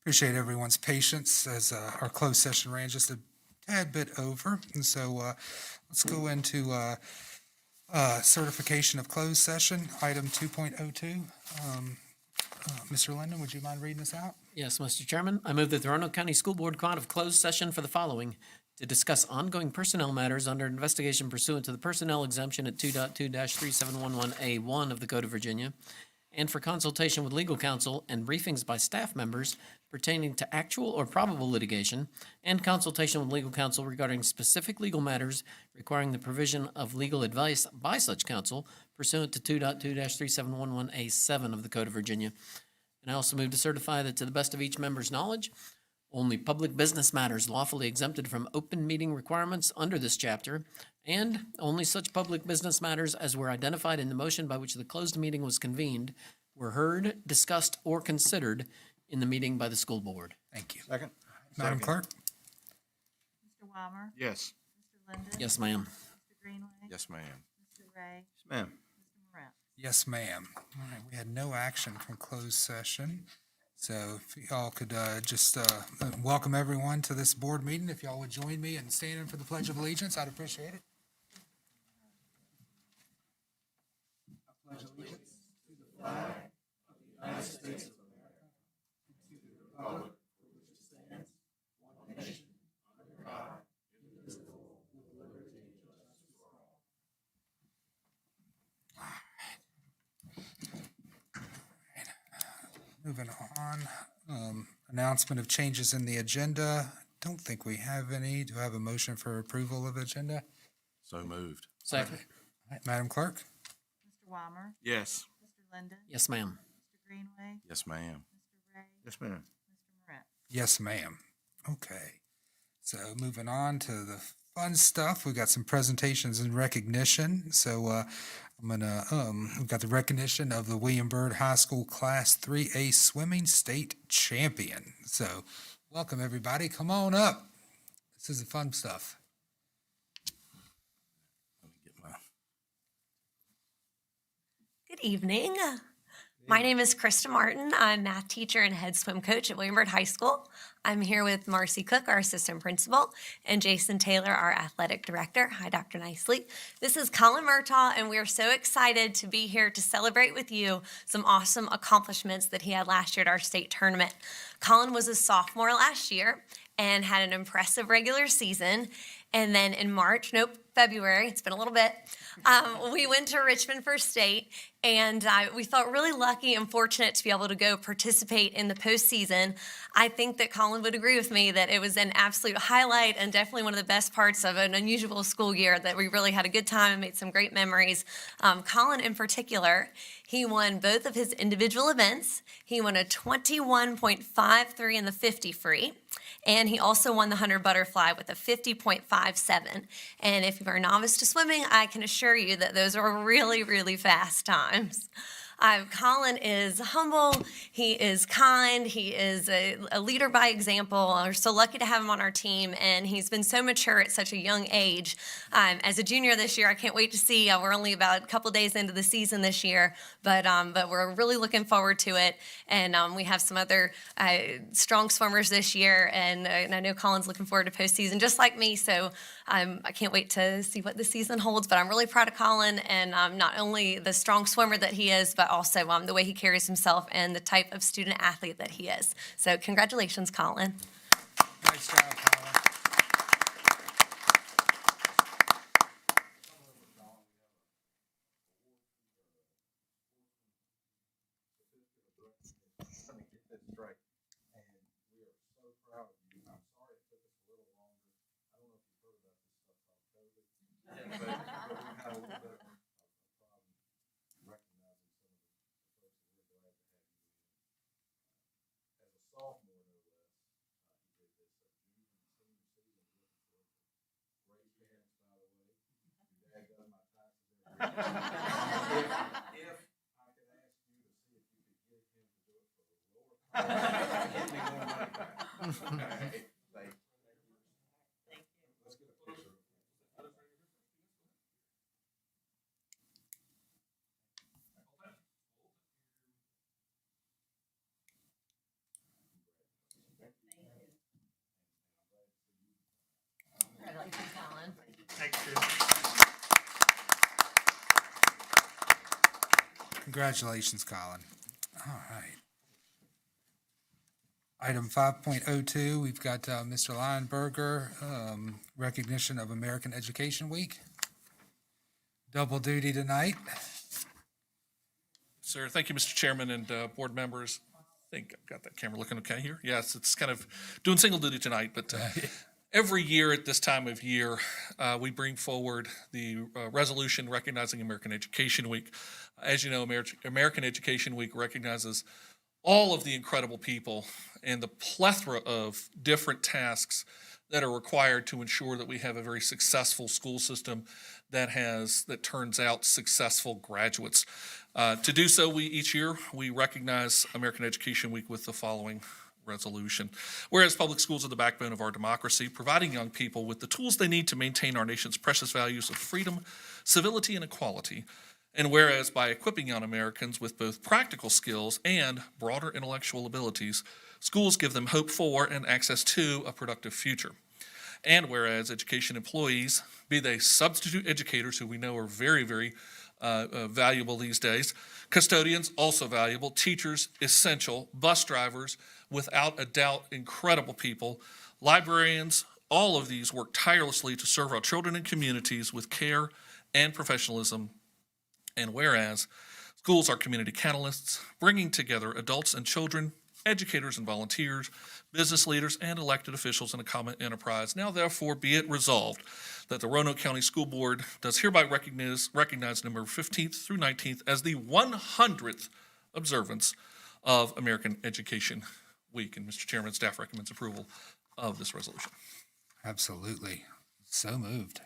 Appreciate everyone's patience as our closed session ran just a tad bit over. And so let's go into certification of closed session, item 2.02. Mr. Linden, would you mind reading this out? Yes, Mr. Chairman, I move that the Roanoke County School Board come out of closed session for the following: to discuss ongoing personnel matters under investigation pursuant to the personnel exemption at 2.2-3711A1 of the Code of Virginia, and for consultation with legal counsel and briefings by staff members pertaining to actual or probable litigation, and consultation with legal counsel regarding specific legal matters requiring the provision of legal advice by such counsel pursuant to 2.2-3711A7 of the Code of Virginia. And I also move to certify that to the best of each member's knowledge, only public business matters lawfully exempted from open meeting requirements under this chapter, and only such public business matters as were identified in the motion by which the closed meeting was convened were heard, discussed, or considered in the meeting by the school board. Thank you. Second. Madam Clerk? Mr. Weimer? Yes. Mr. Linden? Yes, ma'am. Mr. Greenway? Yes, ma'am. Mr. Ray? Yes, ma'am. Mr. Moran? Yes, ma'am. All right, we had no action from closed session. So if y'all could just welcome everyone to this board meeting. If y'all would join me in standing for the Pledge of Allegiance, I'd appreciate it. I pledge allegiance to the flag of the United States of America and to the republic for which it stands, one nation, under God, indivisible, with liberty and justice for all. Moving on, announcement of changes in the agenda. Don't think we have any. Do I have a motion for approval of agenda? So moved. Second. All right, Madam Clerk? Mr. Weimer? Yes. Mr. Linden? Yes, ma'am. Mr. Greenway? Yes, ma'am. Mr. Ray? Yes, ma'am. Mr. Moran? Yes, ma'am. Okay. So moving on to the fun stuff, we've got some presentations and recognition. So we've got the recognition of the William Byrd High School Class 3A Swimming State Champion. So welcome, everybody. Come on up. This is the fun stuff. Let me get my. Good evening. My name is Krista Martin. I'm math teacher and head swim coach at William Byrd High School. I'm here with Marcy Cook, our assistant principal, and Jason Taylor, our athletic director. Hi, Dr. Nicely. This is Colin Murtaugh, and we are so excited to be here to celebrate with you some awesome accomplishments that he had last year at our state tournament. Colin was a sophomore last year and had an impressive regular season. And then in February, it's been a little bit, we went to Richmond for state, and we felt really lucky and fortunate to be able to go participate in the postseason. I think that Colin would agree with me that it was an absolute highlight and definitely one of the best parts of an unusual school year, that we really had a good time and made some great memories. Colin in particular, he won both of his individual events. He won a 21.53 in the 50 free. And he also won the 100 butterfly with a 50.57. And if you're a novice to swimming, I can assure you that those are really, really fast times. Colin is humble, he is kind, he is a leader by example. We're so lucky to have him on our team, and he's been so mature at such a young age. As a junior this year, I can't wait to see, we're only about a couple days into the season this year, but we're really looking forward to it. And we have some other strong swimmers this year, and I know Colin's looking forward to postseason just like me, so I can't wait to see what the season holds. But I'm really proud of Colin, and not only the strong swimmer that he is, but also the way he carries himself and the type of student athlete that he is. So congratulations, Colin. Nice job, Colin. Let me get this straight. And we are so proud of you. I'm sorry it took us a little longer. I don't know if you've heard about this stuff called COVID. But we've had a little bit of a problem recognizing some of the folks that we're glad to have you in. As a sophomore, no less, he did this junior and senior season. Looking forward to great parents, by the way. Your dad does my taxes every year. If I could ask you to see if you could get him to do it for the lower. Get me more money back. Okay. Thank you. Let's get a picture. Congratulations, Colin. All right. Item 5.02, we've got Mr. Lionberger, recognition of American Education Week. Double duty tonight. Sir, thank you, Mr. Chairman and board members. I think I've got that camera looking okay here. Yes, it's kind of doing single duty tonight, but every year at this time of year, we bring forward the resolution recognizing American Education Week. As you know, American Education Week recognizes all of the incredible people and the plethora of different tasks that are required to ensure that we have a very successful school system that turns out successful graduates. To do so, each year we recognize American Education Week with the following resolution. Whereas public schools are the backbone of our democracy, providing young people with the tools they need to maintain our nation's precious values of freedom, civility, and equality. And whereas by equipping young Americans with both practical skills and broader intellectual abilities, schools give them hope for and access to a productive future. And whereas education employees, be they substitute educators, who we know are very, very valuable these days, custodians, also valuable, teachers, essential, bus drivers, without a doubt, incredible people, librarians, all of these work tirelessly to serve our children and communities with care and professionalism. And whereas schools are community catalysts, bringing together adults and children, educators and volunteers, business leaders, and elected officials in a common enterprise. Now, therefore, be it resolved that the Roanoke County School Board does hereby recognize November 15th through 19th as the 100th observance of American Education Week. And Mr. Chairman, staff recommends approval of this resolution. Absolutely. So moved.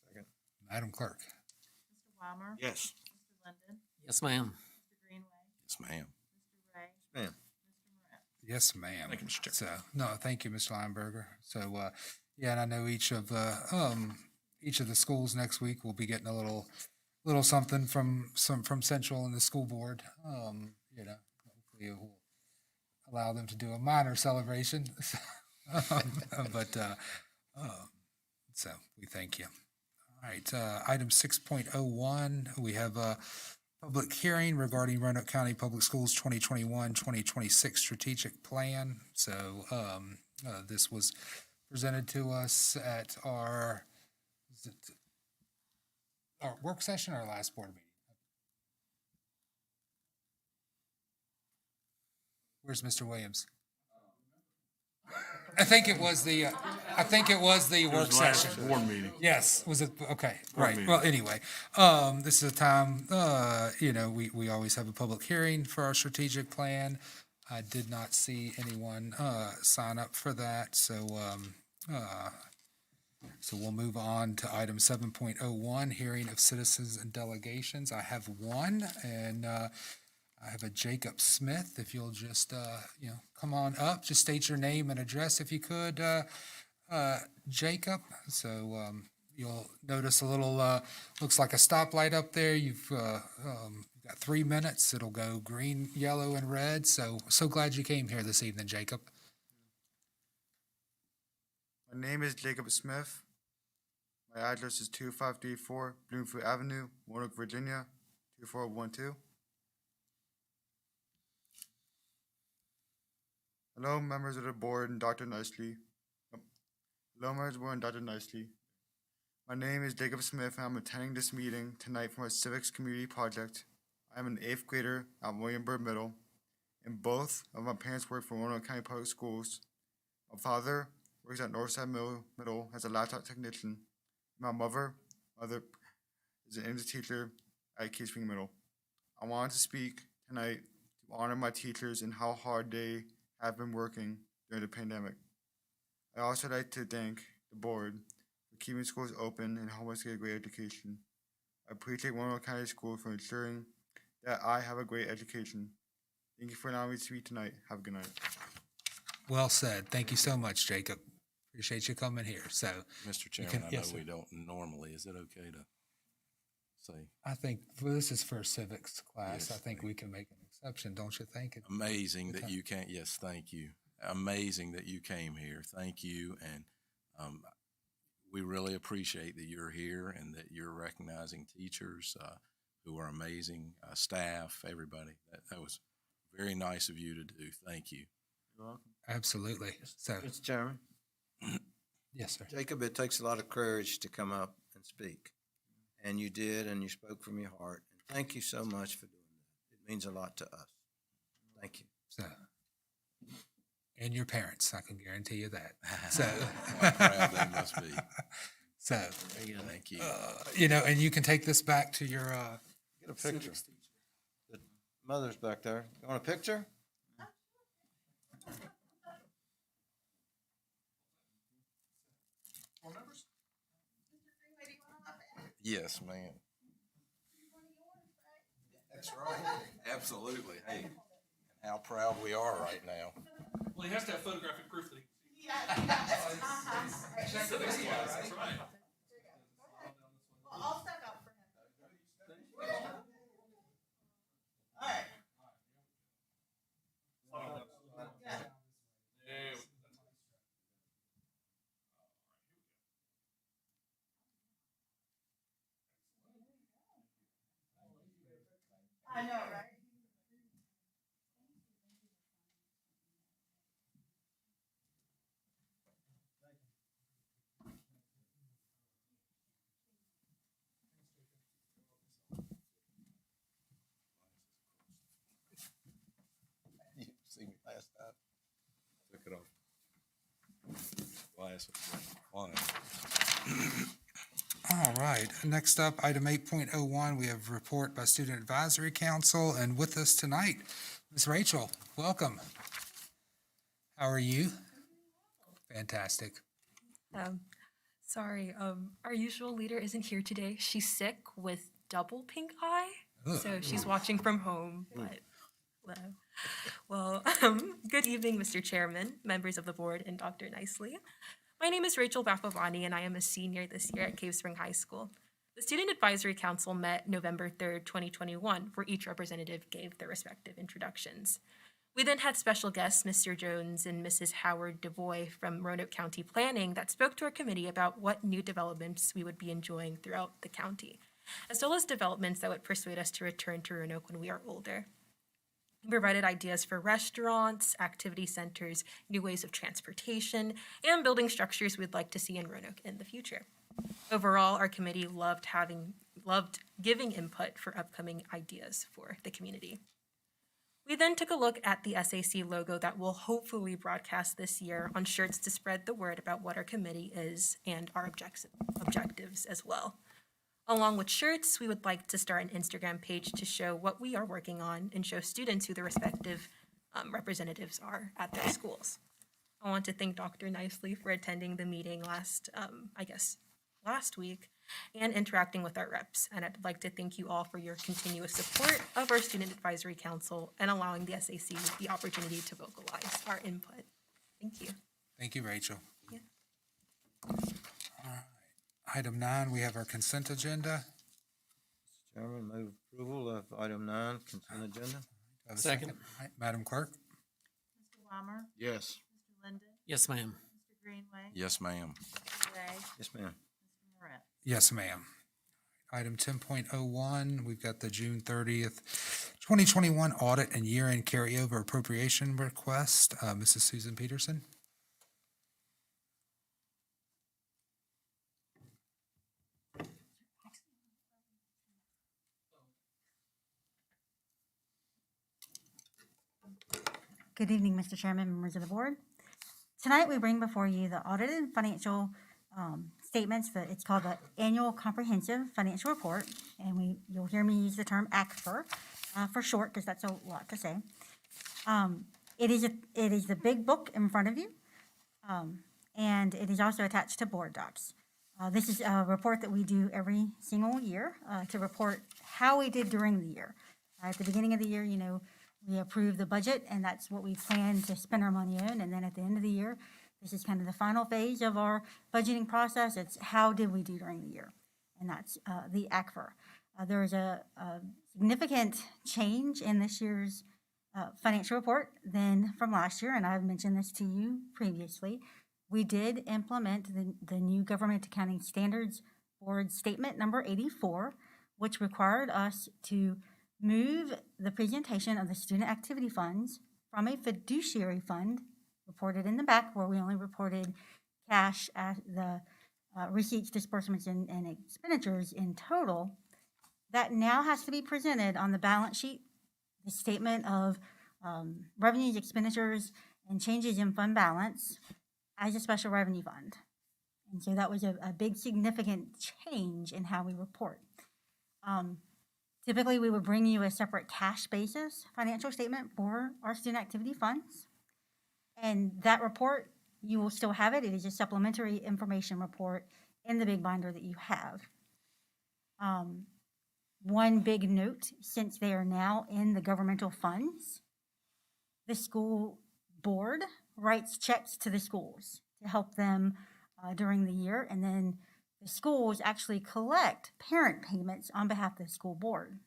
Second. Madam Clerk. Mr. Weimer? Yes. Mr. Linden? Yes, ma'am. Mr. Greenway? Yes, ma'am. Mr. Ray? Ma'am. Mr. Moran? Yes, ma'am. Thank you, Mr. Chair. So, no, thank you, Mr. Lineberger. So, yeah, and I know each of the schools next week will be getting a little something from Central and the school board. You know, hopefully it will allow them to do a minor celebration. But so we thank you. All right, item 6.01, we have a public hearing regarding Roanoke County Public Schools 2021-2026 strategic plan. So this was presented to us at our work session or our last board meeting. Where's Mr. Williams? I think it was the work session. Board meeting. Yes, was it, okay, right, meeting. well, anyway, this is a time, you know, we always have a public hearing for our strategic plan. I did not see anyone, sign up for that, so we'll move on to item 7.01, hearing of citizens and delegations. I have one, and, I have a Jacob Smith. If you'll just, you know, come on up, just state your name and address if you could, Jacob. So you'll notice a little, looks like a stoplight up there. You've got 3 minutes. It'll go green, yellow, and red. So glad you came here this evening, Jacob. My name is Jacob Smith. My address is 2534 Bloomfield Avenue, Roanoke, Virginia, 24012. Hello, members of the board and Dr. Nicely. Hello, members of the board and Dr. Nicely. My name is Jacob Smith, and I'm attending this meeting tonight from a civics community project. I am an 8th grader at William Byrd Middle, and both of my parents work for Roanoke County Public Schools. My father works at Northside Middle as a laptop technician. My mother is an English teacher at Case Spring Middle. I wanted to speak tonight to honor my teachers and how hard they have been working during the pandemic. I also like to thank the board for keeping schools open and helping us get a great education. I appreciate Roanoke County Schools for ensuring that I have a great education. Thank you for allowing me to speak tonight. Have a good night. Well said. Thank you so much, Jacob. Appreciate you coming here. So Mr. can- Chairman, I know yes, sir. we don't normally, is it okay to say I think this is for a civics class. Yes, I think we can make an exception, don't you think? amazing that Okay. you can't, yes, thank you. Amazing that you came here. Thank you. And we really appreciate that you're here and that you're recognizing teachers who are amazing, staff, everybody. That was very nice of you to do. Thank you. You're welcome. Absolutely. So, Mr. Chairman, yes, sir. Jacob, it takes a lot of courage to come up and speak. And you did, and you spoke from your heart. And thank you so much for doing that. It means a lot to us. Thank you. So, and your parents, I can guarantee you that. So, How proud they must be. so, Thank you. you know, and you can take this back to your, Get a picture. The mother's back there. You want a picture? Yes, ma'am. That's right. Absolutely. Hey, and how proud we are right now. Well, he has to have photographic proof that he. I'll step out for him. All right. I know, right? You see me last time? Took it off. Glass was flying. all right. Next up, item 8.01, we have report by Student Advisory Council. And with us tonight, Ms. Rachel, welcome. How are you? Fantastic. Sorry, our usual leader isn't here today. She's sick with double pink eye, Ugh. so she's watching from home. But well, good evening, Mr. Chairman, members of the board, and Dr. Nicely. My name is Rachel Bafavani, and I am a senior this year at Cave Spring High School. The Student Advisory Council met November 3rd, 2021, where each representative gave their respective introductions. We then had special guests, Mr. Jones and Mrs. Howard DeVoy from Roanoke County Planning, that spoke to our committee about what new developments we would be enjoying throughout the county, as well as developments that would persuade us to return to Roanoke when we are older. We provided ideas for restaurants, activity centers, new ways of transportation, and building structures we'd like to see in Roanoke in the future. Overall, our committee loved giving input for upcoming ideas for the community. We then took a look at the SAC logo that will hopefully broadcast this year on shirts to spread the word about what our committee is and our objectives as well. Along with shirts, we would like to start an Instagram page to show what we are working on and show students who the respective representatives are at their schools. I want to thank Dr. Nicely for attending the meeting last week and interacting with our reps. And I'd like to thank you all for your continuous support of our Student Advisory Council and allowing the SAC the opportunity to vocalize our input. Thank you. Thank you, Rachel. Yeah. All right. Item 9, we have our consent agenda. Chairman, move approval of item 9, consent agenda. Do I have a Second. All right, Madam Clerk? Mr. Weimer? Yes. Mr. Linden? Yes, ma'am. Mr. Greenway? Yes, ma'am. Mr. Ray? Yes, ma'am. Mr. Moret? Yes, ma'am. Item 10.01, we've got the June 30th, 2021 audit and year-end carryover appropriation request. Mrs. Susan Peterson? Good evening, Mr. Chairman, members of the board. Tonight, we bring before you the audited financial statements. It's called the Annual Comprehensive Financial Report, and you'll hear me use the term ACFR for short, because that's a lot to say. It is the big book in front of you, and it is also attached to board docs. This is a report that we do every single year to report how we did during the year. At the beginning of the year, we approve the budget, and that's what we plan to spend our money in. And then at the end of the year, this is kind of the final phase of our budgeting process. It's how did we do during the year? And that's the ACFR. There is a significant change in this year's financial report than from last year, and I've mentioned this to you previously. We did implement the new Government Accounting Standards Board Statement number 84, which required us to move the presentation of the student activity funds from a fiduciary fund reported in the back, where we only reported cash at the receipts, disbursements, and expenditures in total. That now has to be presented on the balance sheet, the statement of revenues, expenditures, and changes in fund balance as a special revenue fund. And so that was a big significant change in how we report. Typically, we would bring you a separate cash basis financial statement for our student activity funds. And that report, you will still have it. It is a supplementary information report in the big binder that you have. One big note, since they are now in the governmental funds, the school board writes checks to the schools to help them during the year, and then the schools actually collect parent payments on behalf of the school board.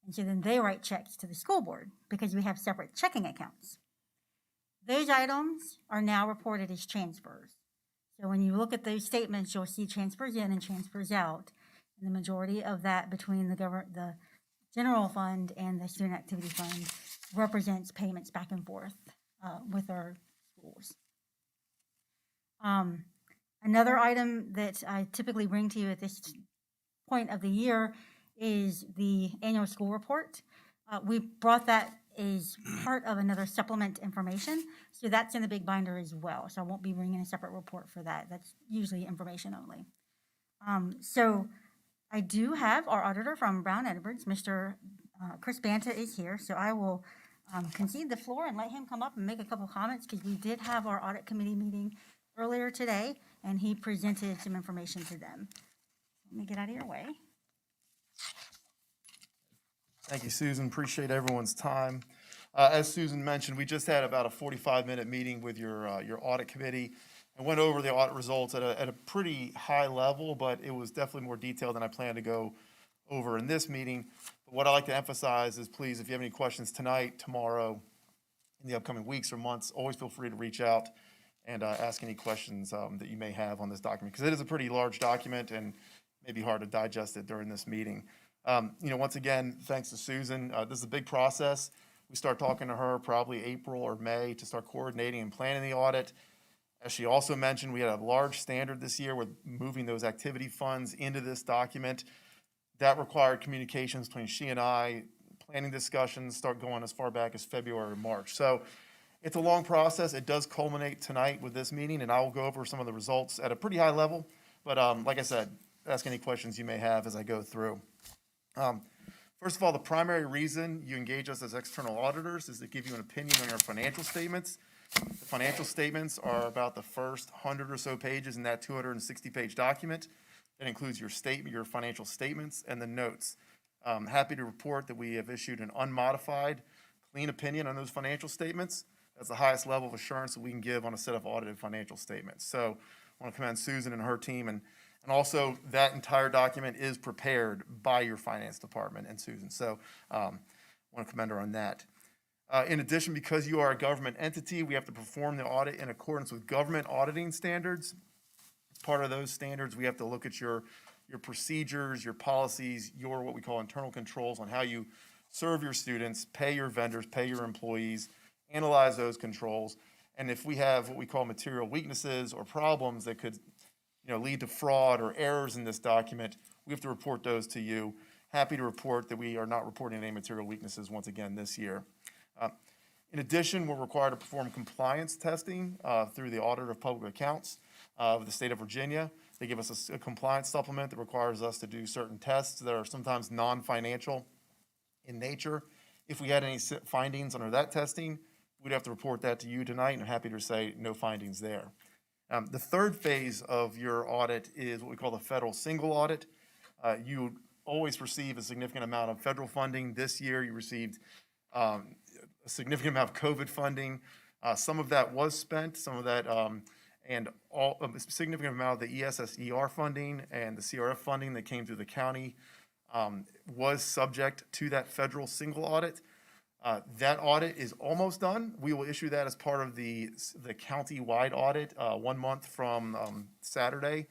And so then they write checks to the school board because we have separate checking accounts. Those items are now reported as transfers. So when you look at those statements, you'll see transfers in and transfers out. And the majority of that between the general fund and the student activity fund represents payments back and forth with our schools. Another item that I typically bring to you at this point of the year is the annual school report. We brought that as part of another supplement information, so that's in the big binder as well. So I won't be bringing a separate report for that. That's usually information only. So I do have our auditor from Brown Edwards, Mr. Chris Banta is here, so I will concede the floor and let him come up and make a couple comments, because we did have our audit committee meeting earlier today, and he presented some information to them. Let me get out of your way. Thank you, Susan. Appreciate everyone's time. As Susan mentioned, we just had about a 45-minute meeting with your audit committee and went over the audit results at a pretty high level, but it was definitely more detailed than I planned to go over in this meeting. But what I like to emphasize is, please, if you have any questions tonight, tomorrow, in the upcoming weeks or months, always feel free to reach out and ask any questions that you may have on this document, because it is a pretty large document and may be hard to digest it during this meeting. Once again, thanks to Susan. This is a big process. We start talking to her probably April or May to start coordinating and planning the audit. As she also mentioned, we had a large standard this year with moving those activity funds into this document. That required communications between she and I, planning discussions start going as far back as February or March. So it's a long process. It does culminate tonight with this meeting, and I will go over some of the results at a pretty high level. But like I said, ask any questions you may have as I go through. First of all, the primary reason you engage us as external auditors is to give you an opinion on your financial statements. The financial statements are about the first 100 or so pages in that 260-page document. That includes your statement, your financial statements, and the notes. I'm happy to report that we have issued an unmodified, clean opinion on those financial statements. That's the highest level of assurance that we can give on a set of audited financial statements. So I want to commend Susan and her team, and also that entire document is prepared by your finance department and Susan. So I want to commend her on that. In addition, because you are a government entity, we have to perform the audit in accordance with government auditing standards. As part of those standards, we have to look at your procedures, your policies, your what we call internal controls on how you serve your students, pay your vendors, pay your employees, analyze those controls. And if we have what we call material weaknesses or problems that could lead to fraud or errors in this document, we have to report those to you. Happy to report that we are not reporting any material weaknesses once again this year. In addition, we're required to perform compliance testing through the Auditor of Public Accounts of the state of Virginia. They give us a compliance supplement that requires us to do certain tests that are sometimes non-financial in nature. If we had any findings under that testing, we'd have to report that to you tonight, and I'm happy to say no findings there. The third phase of your audit is what we call the federal single audit. You always receive a significant amount of federal funding. This year, you received a significant amount of COVID funding. Some of that was spent, some of that, and a significant amount of the ESSER funding and the CRF funding that came through the county was subject to that federal single audit. That audit is almost done. We will issue that as part of the county-wide audit 1 month from Saturday.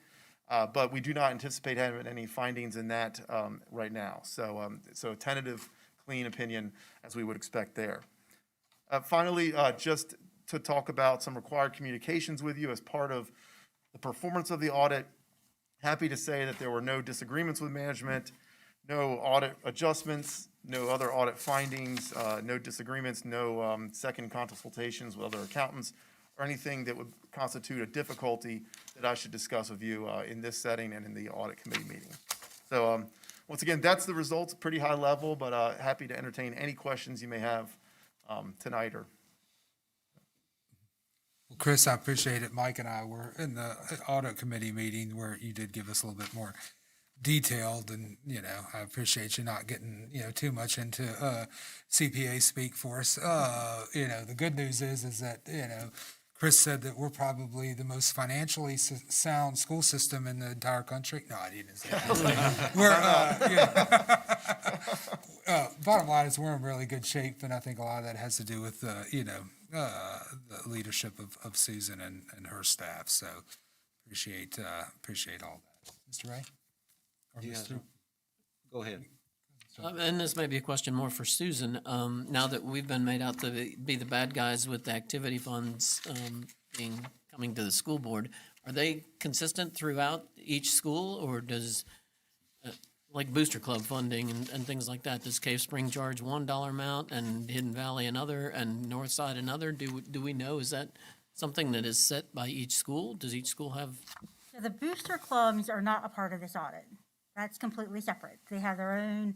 But we do not anticipate having any findings in that right now. So, so a tentative, clean opinion as we would expect there. Finally, just to talk about some required communications with you as part of the performance of the audit. Happy to say that there were no disagreements with management, no audit adjustments, no other audit findings, no disagreements, no second consultations with other accountants, or anything that would constitute a difficulty that I should discuss with you in this setting and in the audit committee meeting. So once again, that's the results, pretty high level, but happy to entertain any questions you may have tonight or. Well, Chris, I appreciate it. Mike and I were in the audit committee meeting where you did give us a little bit more detailed, and, you know, I appreciate you not getting, you know, too much into CPA speak for us. You know, the good news is that, you know, Chris said that we're probably the most financially sound school system in the entire country. No, I didn't say that. Bottom line is we're in really good shape, and I think a lot of that has to do with, you know, the leadership of Susan and her staff. So appreciate all that. Mr. Ray? Or Yeah, Mr. Go ahead. And this may be a question more for Susan. Now that we've been made out to be the bad guys with the activity funds coming to the school board, are they consistent throughout each school, or does, like Booster Club funding and things like that, does Cave Spring charge $1 amount and Hidden Valley another and Northside another? Do we know, is that something that is set by each school? Does each school have? So the booster clubs are not a part of this audit. That's completely separate. They have their own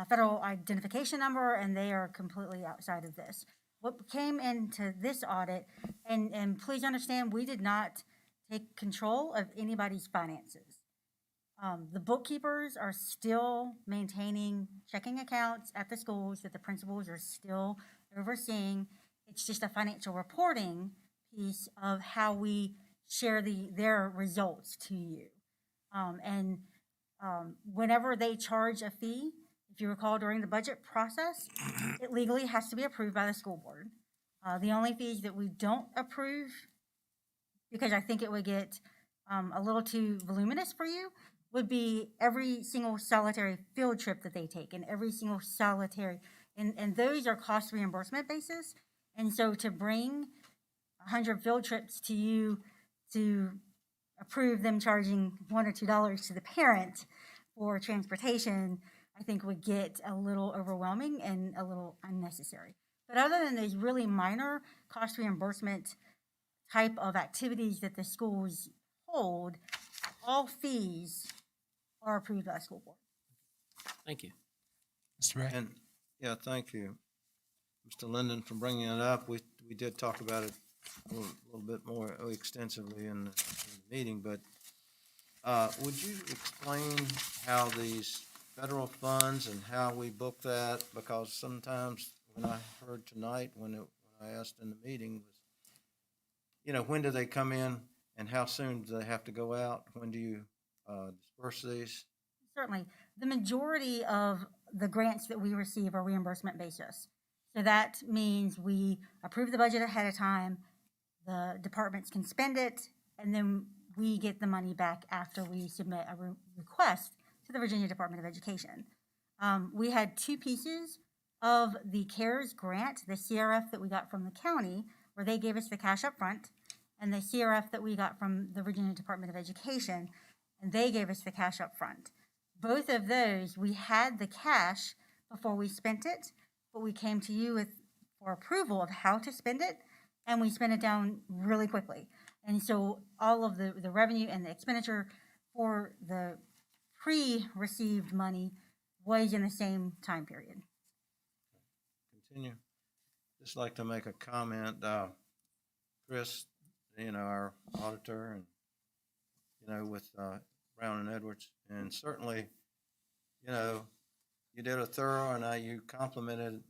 federal identification number, and they are completely outside of this. What came into this audit, and please understand, we did not take control of anybody's finances. The bookkeepers are still maintaining checking accounts at the schools that the principals are still overseeing. It's just a financial reporting piece of how we share their results to you. Whenever they charge a fee, if you recall during the budget process, it legally has to be approved by the school board. The only fees that we don't approve, because I think it would get a little too voluminous for you, would be every single solitary field trip that they take and every single solitary, and those are cost reimbursement basis. And so to bring 100 field trips to you to approve them charging $1 or $2 to the parent for transportation, I think would get a little overwhelming and a little unnecessary. But other than those really minor cost reimbursement type of activities that the schools hold, all fees are approved by the school board. Thank you. Mr. Ray? And, yeah, thank you, Mr. Linden, for bringing it up. We did talk about it a little bit more extensively in the meeting, but would you explain how these federal funds and how we book that? Because sometimes when I heard tonight, when I asked in the meeting, was, you know, when do they come in and how soon do they have to go out? When do you disperse these? Certainly. The majority of the grants that we receive are reimbursement basis. So that means we approve the budget ahead of time, the departments can spend it, and then we get the money back after we submit a request to the Virginia Department of Education. We had two pieces of the CARES grant, the CRF that we got from the county, where they gave us the cash up front, and the CRF that we got from the Virginia Department of Education, and they gave us the cash up front. Both of those, we had the cash before we spent it, but we came to you for approval of how to spend it, and we spent it down really quickly. And so all of the revenue and the expenditure for the pre-received money was in the same time period. Continue. Just like to make a comment. Chris, you know, our auditor, and, you know, with Brown and Edwards, and certainly, you know, you did a thorough, and you complimented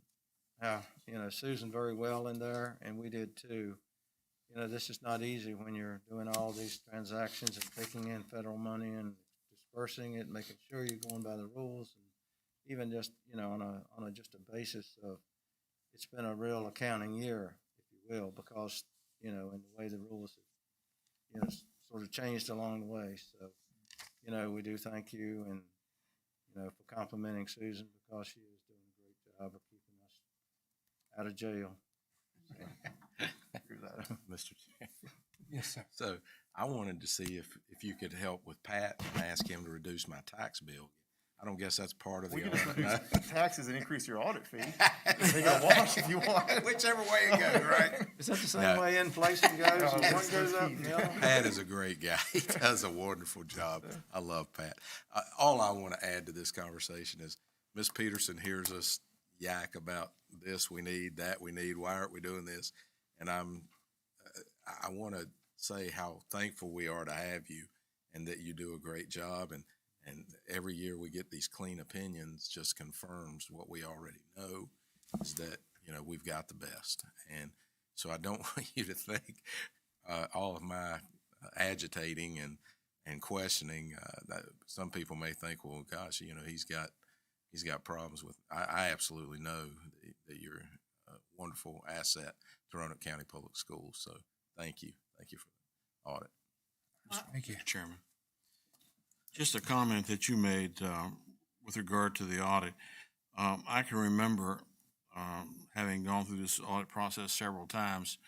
you know, Susan very well in there, and we did too. You know, this is not easy when you're doing all these transactions and taking in federal money and dispersing it, making sure you're going by the rules, and even just, you know, on a just a basis of, it's been a real accounting year, if you will, because, you know, in the way the rules have, you know, sort of changed along the way. So you know, we do thank you and, you know, for complimenting Susan because she is doing a great job of keeping us out of jail. So, Mr. Chair. Yes, sir. So I wanted to see if you could help with Pat and ask him to reduce my tax bill. I don't guess that's part of the. We can just audit. reduce taxes and increase your audit fee. Make it a wash if you want. Whichever way it goes, right? is that the same No. way inflation goes? No, One it's goes up key. and the other? Pat is a great guy. He does a wonderful job. I love Pat. All I want to add to this conversation is Miss Peterson hears us yak about this we need, that we need, why aren't we doing this? And I want to say how thankful we are to have you and that you do a great job. And every year we get these clean opinions just confirms what we already know is that, you know, we've got the best. And so I don't want you to think all of my agitating and questioning that some people may think, well, gosh, you know, he's got problems with. I absolutely know that you're a wonderful asset to Roanoke County Public Schools. So thank you for the audit. Thank you. Chairman. Just a comment that you made with regard to the audit. I can remember having gone through this audit process several times,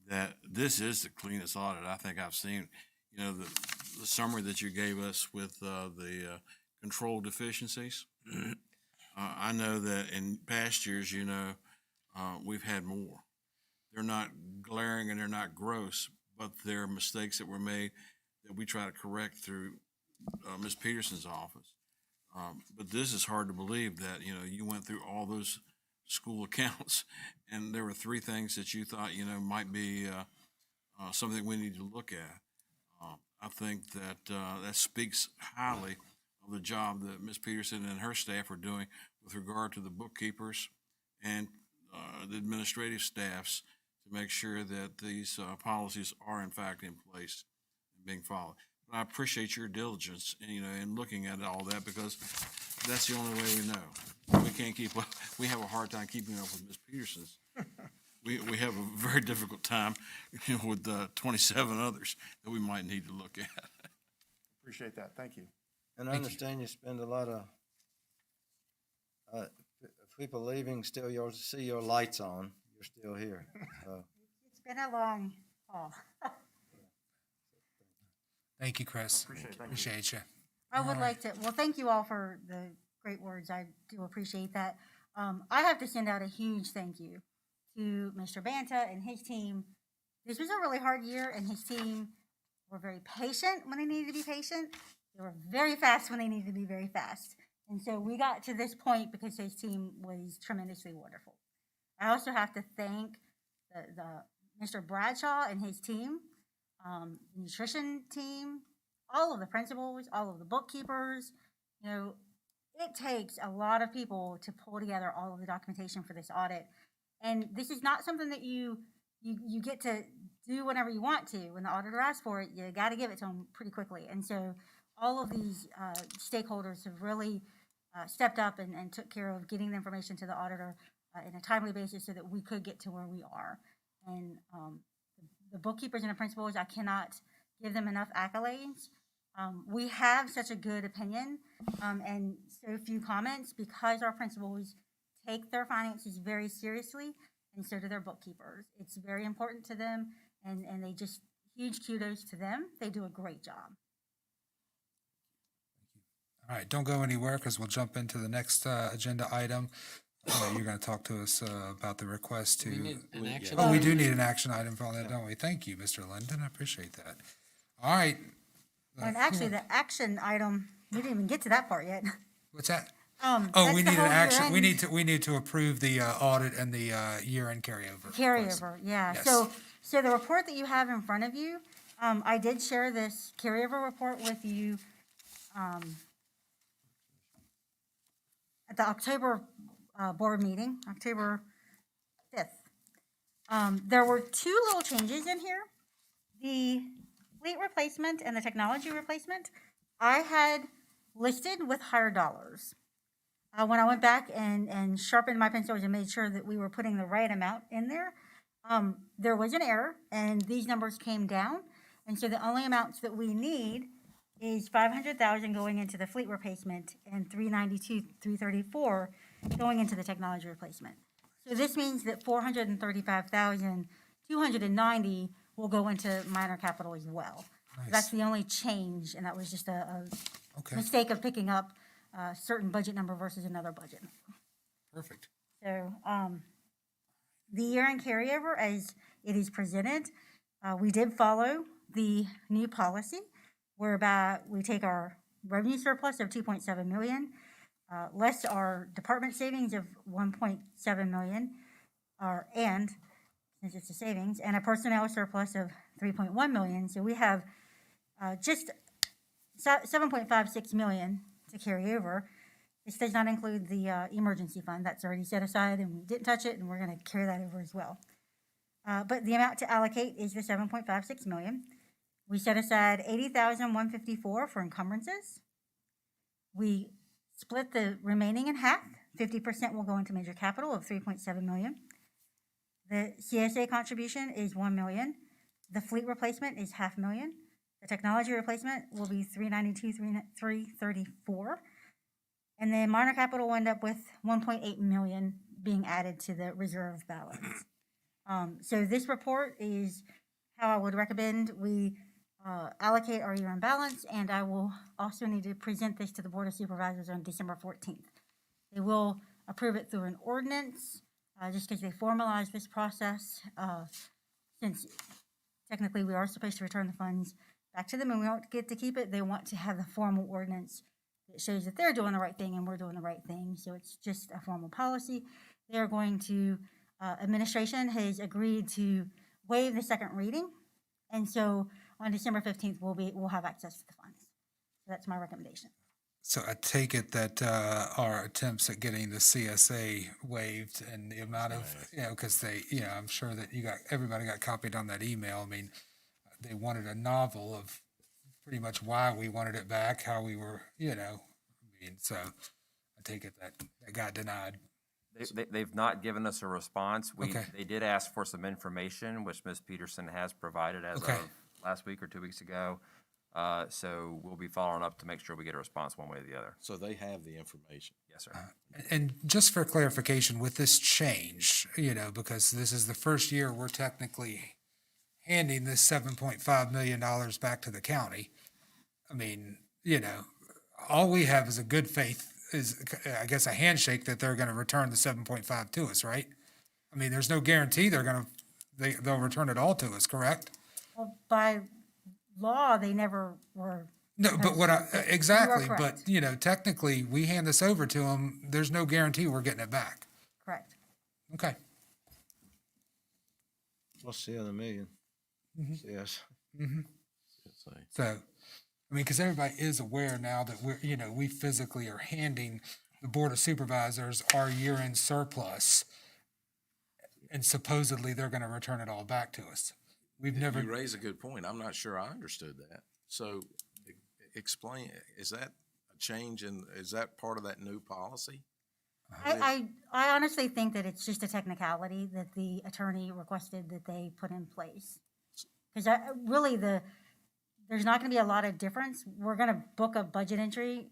that this is the cleanest audit I think I've seen. You know, the summary that you gave us with the control deficiencies. I know that in past years, you know, we've had more. They're not glaring and they're not gross, but they're mistakes that were made that we try to correct through Ms. Peterson's office. But this is hard to believe that, you know, you went through all those school accounts and there were 3 things that you thought, you know, might be something we need to look at. I think that that speaks highly of the job that Ms. Peterson and her staff are doing with regard to the bookkeepers and the administrative staffs to make sure that these policies are in fact in place and being followed. But I appreciate your diligence, you know, in looking at all that, because that's the only way we know. We can't keep up. We have a hard time keeping up with Ms. Peterson's. We have a very difficult time, you know, with 27 others that we might need to look at. Appreciate that. Thank you. And I understand you spend a lot of, people leaving, still you'll see your lights on, you're still here. So, It's been a long haul. Thank you, Chris. Appreciate you. I would like to, well, thank you all for the great words. I do appreciate that. I have to send out a huge thank you to Mr. Banta and his team. This was a really hard year, and his team were very patient when they needed to be patient. They were very fast when they needed to be very fast. And so we got to this point because his team was tremendously wonderful. I also have to thank the Mr. Bradshaw and his team, the nutrition team, all of the principals, all of the bookkeepers. You know, it takes a lot of people to pull together all of the documentation for this audit. And this is not something that you get to do whenever you want to. When the auditor asks for it, you got to give it to them pretty quickly. And so all of these stakeholders have really stepped up and took care of getting the information to the auditor in a timely basis so that we could get to where we are. And the bookkeepers and the principals, I cannot give them enough accolades. We have such a good opinion and so few comments because our principals take their finances very seriously, and so do their bookkeepers. It's very important to them, and they just, huge kudos to them. They do a great job. All right, don't go anywhere because we'll jump into the next agenda item. You're going to talk to us about the request to. We need an action. Oh, we do need an action item for that, don't we? Thank you, Mr. Linden. I appreciate that. All right. And actually, the action item, we didn't even get to that part yet. What's that? That's We the need an whole action. year-end We need to approve the audit and the year-end carryover. request. Carryover, yeah. Yes. So the report that you have in front of you, I did share this carryover report with you at the October board meeting, October 5th. There were 2 little changes in here. The fleet replacement and the technology replacement, I had listed with higher dollars. When I went back and sharpened my pencils and made sure that we were putting the right amount in there, there was an error, and these numbers came down. And so the only amounts that we need is 500,000 going into the fleet replacement and 392, 334 going into the technology replacement. So this means that 435,290 will go into minor capital as well. That's the only change, and that was just a Okay, mistake of picking up a certain budget number versus another budget. perfect. So, the year-end carryover as it is presented, we did follow the new policy whereby we take our revenue surplus of 2.7 million, less our department savings of 1.7 million, and since it's a savings, and a personnel surplus of 3.1 million. So we have just 7.56 million to carry over. This does not include the emergency fund. That's already set aside, and we didn't touch it, and we're going to carry that over as well. But the amount to allocate is the 7.56 million. We set aside 80,154 for encumbrances. We split the remaining in half. 50% will go into major capital of 3.7 million. The CSA contribution is 1 million. The fleet replacement is 500,000. The technology replacement will be 392, 334. And then minor capital will end up with 1.8 million being added to the reserve balance. So this report is how I would recommend we allocate our year-end balance, and I will also need to present this to the Board of Supervisors on December 14th. They will approve it through an ordinance, just because they formalize this process, since technically we are supposed to return the funds back to them and we don't get to keep it. They want to have the formal ordinance that shows that they're doing the right thing and we're doing the right thing. So it's just a formal policy. They are going to, administration has agreed to waive the second reading. And so on December 15th, we'll have access to the funds. So that's my recommendation. So I take it that our attempts at getting the CSA waived and the amount of, because I'm sure that everybody got copied on that email. I mean, they wanted a novel of pretty much why we wanted it back, how we were, so I take it that got denied. They've not given us a response. Okay. They did ask for some information, which Ms. Peterson has provided as Okay. of last week or 2 weeks ago. So we'll be following up to make sure we get a response one way or the other. So they have the information. Yes, sir. And just for clarification, with this change, because this is the first year we're technically handing this $7.5 million back to the county. I mean, all we have is a good faith is, I guess, a handshake that they're going to return the 7.5 to us, right? I mean, there's no guarantee they'll return it all to us, correct? Well, by law, they never were. No, but exactly, You are but, correct. technically, we hand this over to them, there's no guarantee we're getting it back. Correct. Okay. What's the other million? Yes. So, I mean, because everybody is aware now that we physically are handing the Board of Supervisors our year-end surplus, and supposedly they're going to return it all back to us. We've never. You raise a good point. I'm not sure I understood that. So explain, is that a change is that part of that new policy? I honestly think that it's just a technicality that the attorney requested that they put in place. Because really, there's not going to be a lot of difference. We're going to book a budget entry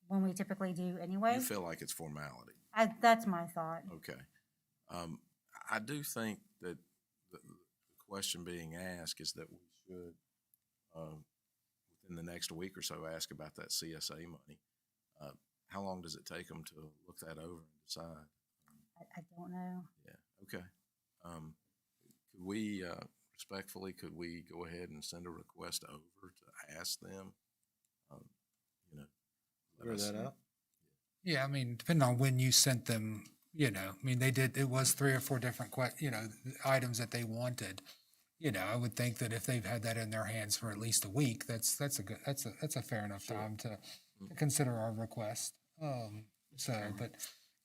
when we typically do anyway. You feel like it's formality. That's my thought. Okay. I do think that the question being asked is that we should, within the next week or so, ask about that CSA money. How long does it take them to look that over and decide? I don't know. Yeah, okay. Could we, respectfully, could we go ahead and send a request over to ask them? Clear that up. Yeah, I mean, depending on when you sent them, I mean, it was 3 or 4 different, items that they wanted. I would think that if they've had that in their hands for at least a week, that's a fair enough time to consider our request. But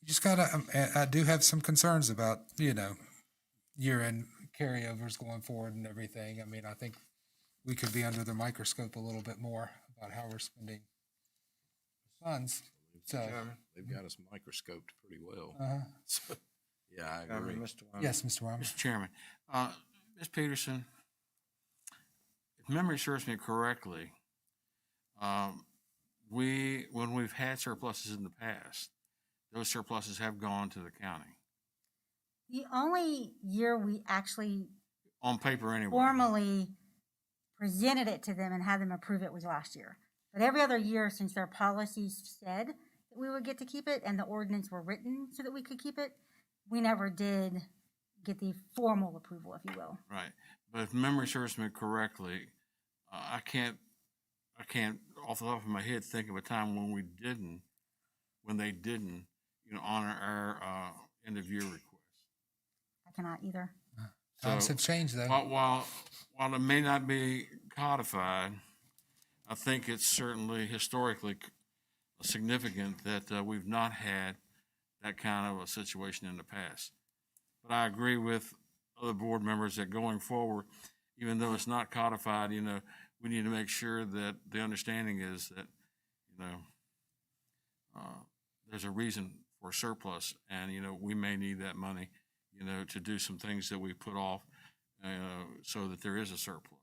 you just gotta, I do have some concerns about, year-end carryovers going forward and everything. I mean, I think we could be under the microscope a little bit more about how we're spending funds. So, They've got us microscoped pretty well. So, yeah, I Chairman, agree. Mr. Wyman. yes, Mr. Wyman. Mr. Chairman, Ms. Peterson, if memory serves me correctly, when we've had surpluses in the past, those surpluses have gone to the county, The only year we actually on paper anyway. formally presented it to them and had them approve it was last year. But every other year, since their policies said that we would get to keep it and the ordinance were written so that we could keep it, we never did get the formal approval, if you will. Right, but if memory serves me correctly, I can't off the top of my head think of a time when they didn't, honor our end of year request. I cannot either. Times have changed, though. While it may not be codified, I think it's certainly historically significant that we've not had that kind of a situation in the past. But I agree with other board members that going forward, even though it's not codified, we need to make sure that the understanding is that, there's a reason for surplus, and, we may need that money, to do some things that we put off, so that there is a surplus.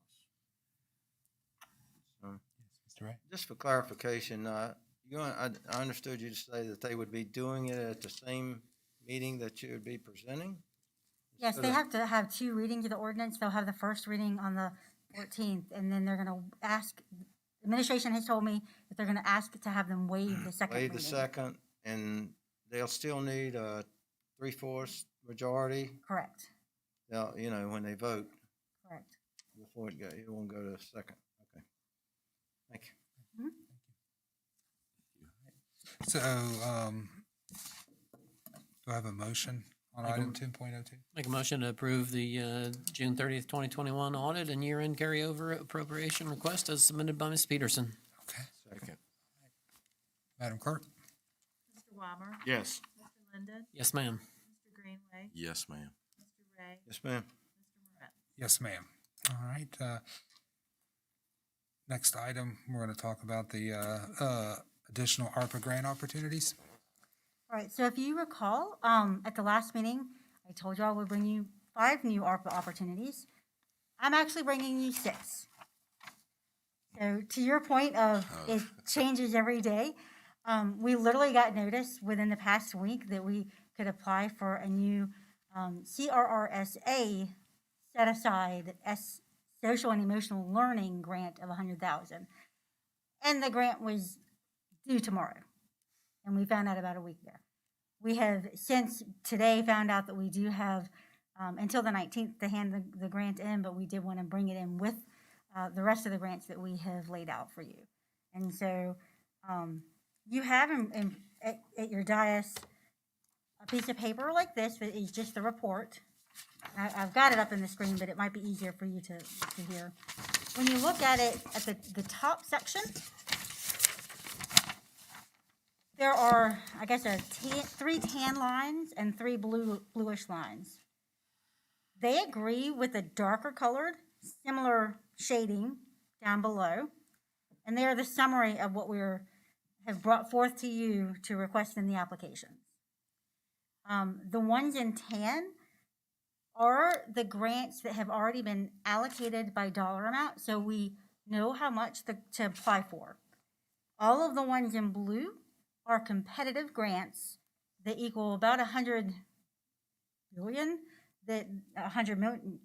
Mr. Ray? Just for clarification, I understood you to say that they would be doing it at the same meeting that you would be presenting? Yes, they have to have two readings of the ordinance. They'll have the first reading on the 14th, and then they're going to ask, administration has told me that they're going to ask to have them waive the second Waive reading. the second, and they'll still need a 3/4 majority, Correct, when they vote correct. before it won't go to the second. Okay. Thank you. So, do I have a motion on item 10.02? Make a motion to approve the June 30th, 2021 audit and year-end carryover appropriation request as submitted by Ms. Peterson. Okay. Second. Madam Clerk? Mr. Weimer? Yes. Mr. Linden? Yes, ma'am. Mr. Greenway? Yes, ma'am. Mr. Ray? Yes, ma'am. Mr. Moret? Yes, ma'am. All right. Next item, we're going to talk about the additional ARPA grant opportunities. All right, so if you recall, at the last meeting, I told you I would bring you 5 new ARPA opportunities. I'm actually bringing you 6. So to your point of it changes every day, we literally got notice within the past week that we could apply for a new CRRSA set-aside social and emotional learning grant of $100,000. And the grant was due tomorrow. And we found out about a week ago. We have since today found out that we do have until the 19th to hand the grant in, but we did want to bring it in with the rest of the grants that we have laid out for you. And so you have at your dais a piece of paper like this that is just the report. I've got it up in the screen, but it might be easier for you to hear. When you look at it at the top section, there are, I guess, 3 tan lines and 3 bluish lines. They agree with the darker colored, similar shading down below, and they are the summary of what we have brought forth to you to request in the applications. The ones in tan are the grants that have already been allocated by dollar amount, so we know how much to apply for. All of the ones in blue are competitive grants that equal about 100 billion, that 100 million,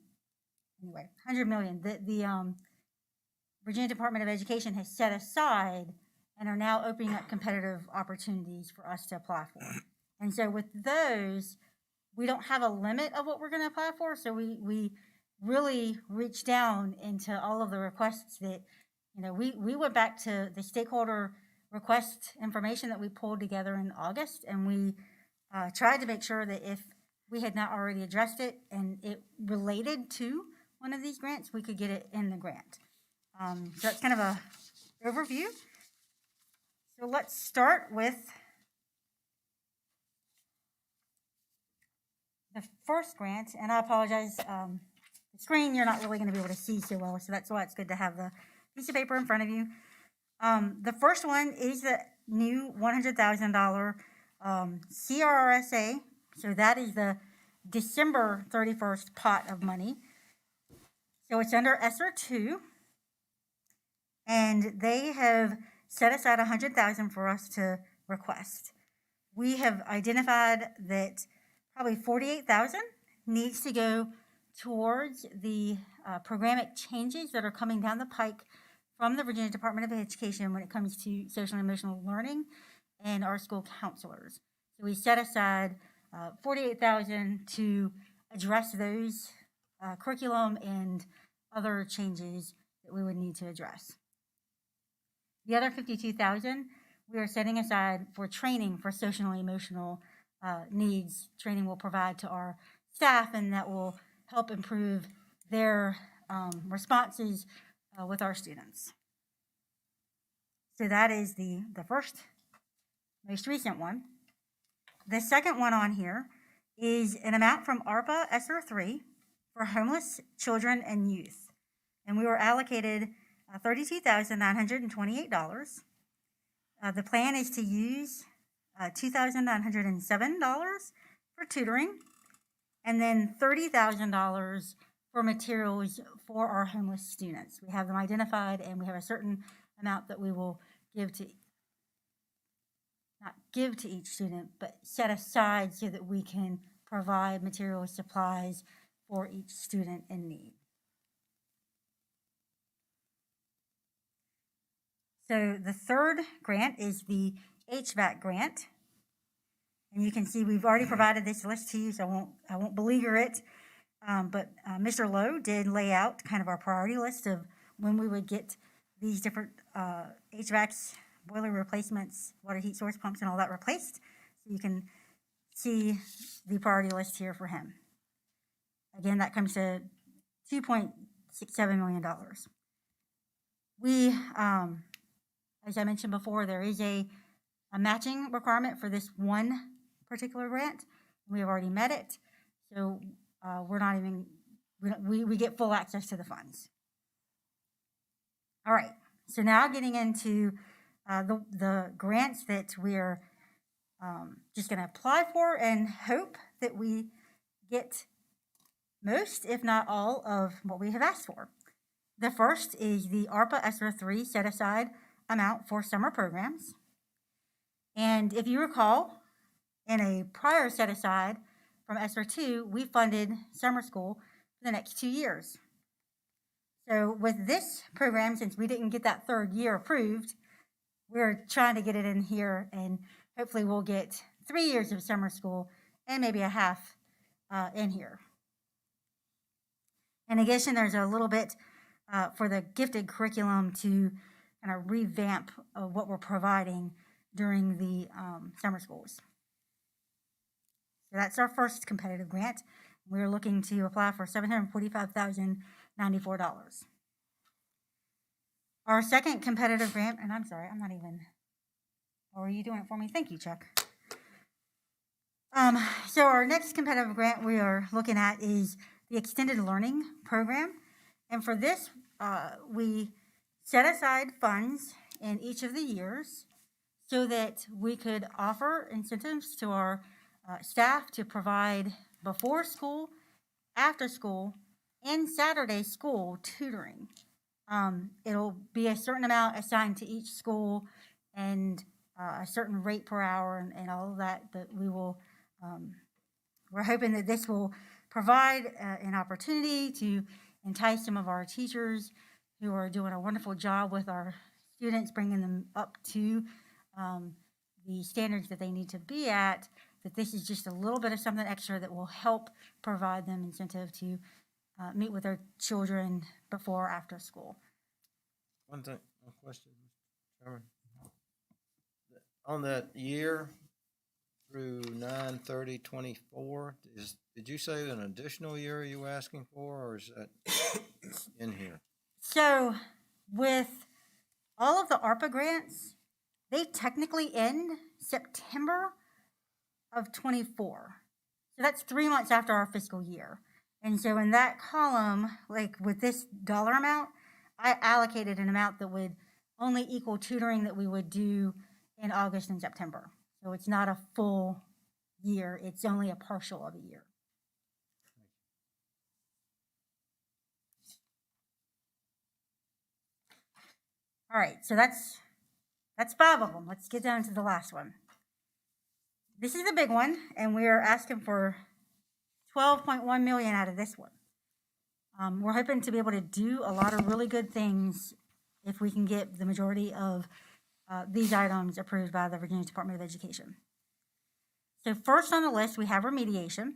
anyway, 100 million that the Virginia Department of Education has set aside and are now opening up competitive opportunities for us to apply for. And so with those, we don't have a limit of what we're going to apply for, so we really reach down into all of the requests that, we went back to the stakeholder request information that we pulled together in August, and we tried to make sure that if we had not already addressed it and it related to one of these grants, we could get it in the grant. So that's kind of a overview. So let's start with the first grant, and I apologize, the screen you're not really going to be able to see so well, so that's why it's good to have the piece of paper in front of you. The first one is the new $100,000 CRRSA, so that is the December 31st pot of money. So it's under ESSER 2. and they have set aside 100,000 for us to request. We have identified that probably 48,000 needs to go towards the programmatic changes that are coming down the pike from the Virginia Department of Education when it comes to social and emotional learning and our school counselors. So we set aside 48,000 to address those curriculum and other changes that we would need to address. The other 52,000 we are setting aside for training for social and emotional needs. Training will provide to our staff, and that will help improve their responses with our students. So that is the first, most recent one. The second one on here is an amount from ARPA ESSER 3 for homeless children and youth. And we were allocated $32,928. The plan is to use $2,907 for tutoring, and then $30,000 for materials for our homeless students. We have them identified, and we have a certain amount that we will not give to each student, but set aside so that we can provide materials, supplies for each student in need. So the third grant is the HVAC grant. And you can see we've already provided this list to you, so I won't beleaguer it. But Mr. Lowe did lay out kind of our priority list of when we would get these different HVACs, boiler replacements, water heat source pumps, and all that replaced. So you can see the priority list here for him. Again, that comes to $2.67 million. We, as I mentioned before, there is a matching requirement for this one particular grant. We have already met it, so we're not even, we get full access to the funds. All right, so now getting into the grants that we're just going to apply for and hope that we get most, if not all, of what we have asked for. The first is the ARPA ESSER 3 set aside amount for summer programs. And if you recall, in a prior set aside from ESSER 2, we funded summer school for the next 2 years. So with this program, since we didn't get that third year approved, we're trying to get it in here, and hopefully we'll get 3 years of summer school and maybe a half in here. In addition, there's a little bit for the gifted curriculum to kind of revamp what we're providing during the summer schools. So that's our first competitive grant. We're looking to apply for $745,094. Our second competitive grant, and I'm sorry, I'm not even, or are you doing it for me? Thank you, Chuck. So our next competitive grant we are looking at is the Extended Learning Program. And for this, we set aside funds in each of the years so that we could offer incentives to our staff to provide before school, after school, and Saturday school tutoring. It'll be a certain amount assigned to each school and a certain rate per hour and all of that, but we will, we're hoping that this will provide an opportunity to entice some of our teachers who are doing a wonderful job with our students, bringing them up to the standards that they need to be at, that this is just a little bit of something extra that will help provide them incentive to meet with their children before or after school. One question, Mr. Chairman. On that year through 9/30/24, did you say an additional year you were asking for, or is that in here? So with all of the ARPA grants, they technically end September of 24. So that's 3 months after our fiscal year. And so in that column, like with this dollar amount, I allocated an amount that would only equal tutoring that we would do in August and September. So it's not a full year, it's only a partial of a year. All right, so that's 5 of them. Let's get down to the last one. This is the big one, and we are asking for 12.1 million out of this one. We're hoping to be able to do a lot of really good things if we can get the majority of these items approved by the Virginia Department of Education. So first on the list, we have remediation.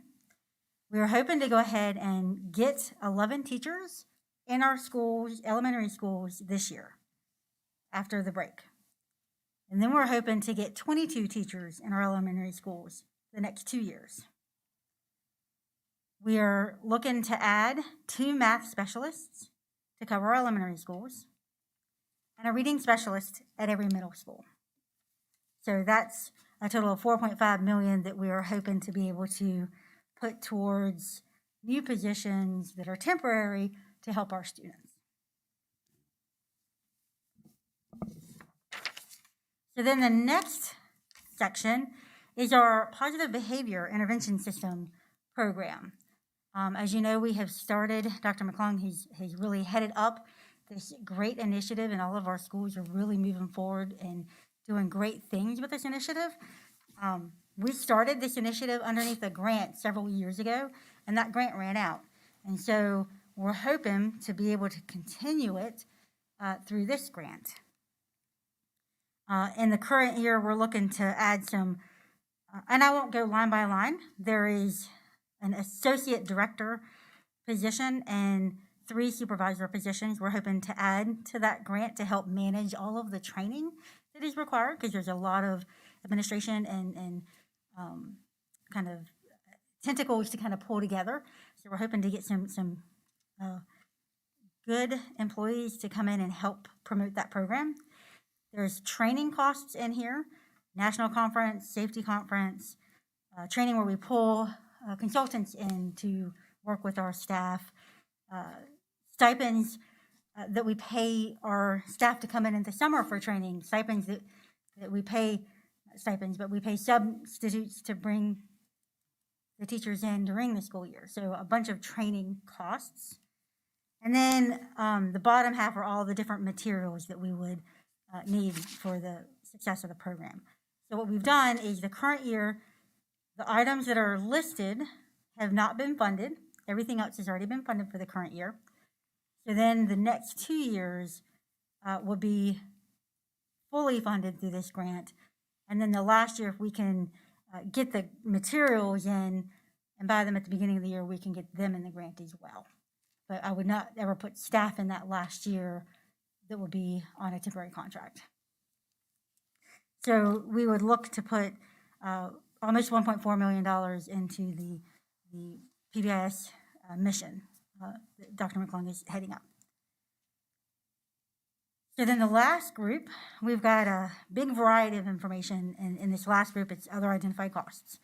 We are hoping to go ahead and get 11 teachers in our schools, elementary schools, this year after the break. And then we're hoping to get 22 teachers in our elementary schools the next 2 years. We are looking to add 2 math specialists to cover our elementary schools and a reading specialist at every middle school. So that's a total of 4.5 million that we are hoping to be able to put towards new positions that are temporary to help our students. So then the next section is our positive behavior intervention system program. As you know, we have started, Dr. McClung has really headed up this great initiative, and all of our schools are really moving forward and doing great things with this initiative. We started this initiative underneath a grant several years ago, and that grant ran out. And so we're hoping to be able to continue it through this grant. In the current year, we're looking to add some, and I won't go line by line. There is an associate director position and 3 supervisor positions we're hoping to add to that grant to help manage all of the training that is required, because there's a lot of administration and kind of tentacles to kind of pull together. So we're hoping to get some good employees to come in and help promote that program. There's training costs in here, national conference, safety conference, training where we pull consultants in to work with our staff, stipends that we pay our staff to come in the summer for training, stipends that we pay stipends, but we pay substitutes to bring the teachers in during the school year. So a bunch of training costs. And then the bottom half are all the different materials that we would need for the success of the program. So what we've done is the current year, the items that are listed have not been funded. Everything else has already been funded for the current year. So then the next 2 years will be fully funded through this grant. And then the last year, if we can get the materials in and buy them at the beginning of the year, we can get them in the grant as well. But I would not ever put staff in that last year that would be on a temporary contract. So we would look to put almost $1.4 million into the PBIS mission that Dr. McClung is heading up. So then the last group, we've got a big variety of information. In this last group, it's other identified costs.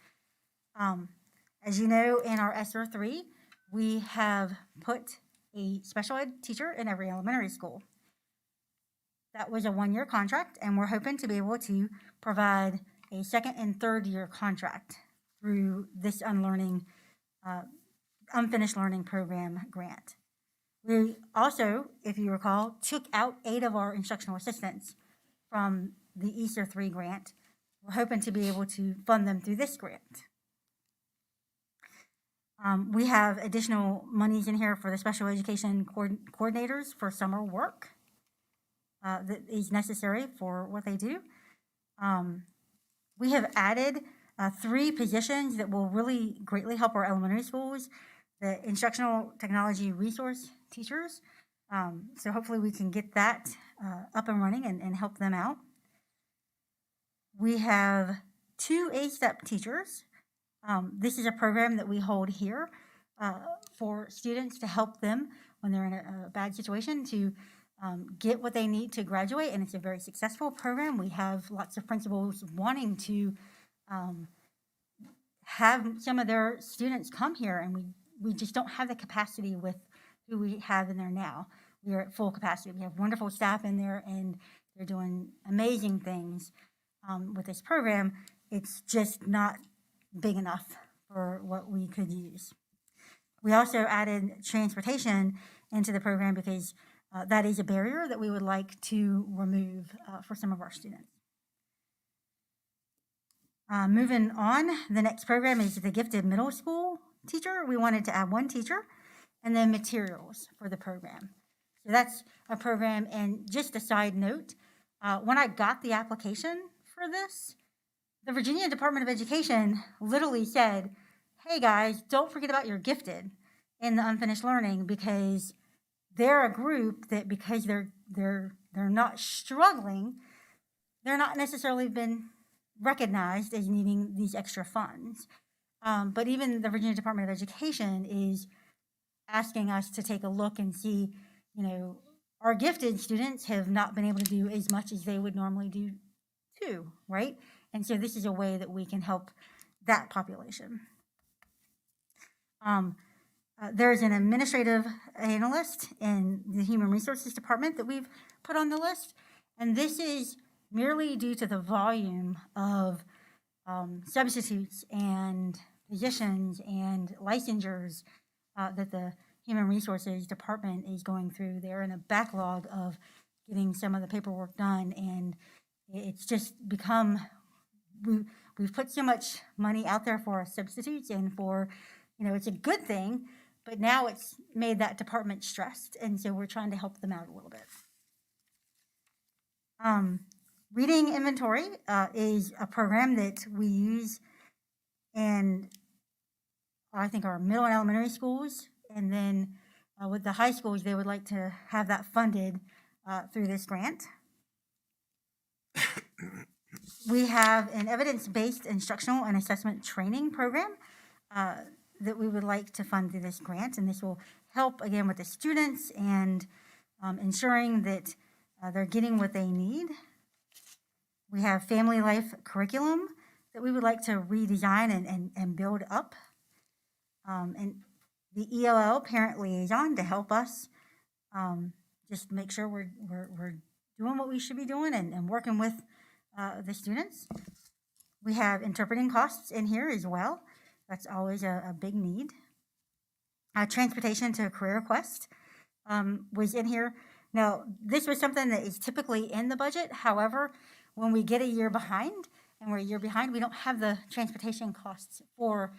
As you know, in our ESSER 3, we have put a special ed teacher in every elementary school. That was a 1-year contract, and we're hoping to be able to provide a 2nd and 3rd year contract through this unfinished learning program grant. We also, if you recall, took out 8 of our instructional assistants from the ESSER 3 grant. We're hoping to be able to fund them through this grant. We have additional monies in here for the special education coordinators for summer work that is necessary for what they do. We have added 3 positions that will really greatly help our elementary schools, the instructional technology resource teachers. So hopefully we can get that up and running and help them out. We have 2 A-STEP teachers. This is a program that we hold here for students to help them when they're in a bad situation to get what they need to graduate, and it's a very successful program. We have lots of principals wanting to have some of their students come here, and we just don't have the capacity with who we have in there now. We are at full capacity. We have wonderful staff in there, and they're doing amazing things with this program. It's just not big enough for what we could use. We also added transportation into the program because that is a barrier that we would like to remove for some of our students. Moving on, the next program is the gifted middle school teacher. We wanted to add one teacher and then materials for the program. So that's a program. And just a side note, when I got the application for this, the Virginia Department of Education literally said, hey guys, don't forget about your gifted in the unfinished learning, because they're a group that, because they're not struggling, they're not necessarily been recognized as needing these extra funds. But even the Virginia Department of Education is asking us to take a look and see, our gifted students have not been able to do as much as they would normally do too, right? And so this is a way that we can help that population. There's an administrative analyst in the Human Resources Department that we've put on the list, and this is merely due to the volume of substitutes and positions and licensures that the Human Resources Department is going through. They're in a backlog of getting some of the paperwork done, and it's just become, we've put so much money out there for substitutes and for, it's a good thing, but now it's made that department stressed, and so we're trying to help them out a little bit. Reading inventory is a program that we use in, I think, our middle and elementary schools, and then with the high schools, they would like to have that funded through this grant. We have an evidence-based instructional and assessment training program that we would like to fund through this grant, and this will help, again, with the students and ensuring that they're getting what they need. We have family life curriculum that we would like to redesign and build up. And the ELL parent liaison to help us just make sure we're doing what we should be doing and working with the students. We have interpreting costs in here as well. That's always a big need. Transportation to Career Quest was in here. Now, this was something that is typically in the budget. However, when we get a year behind, and we're a year behind, we don't have the transportation costs for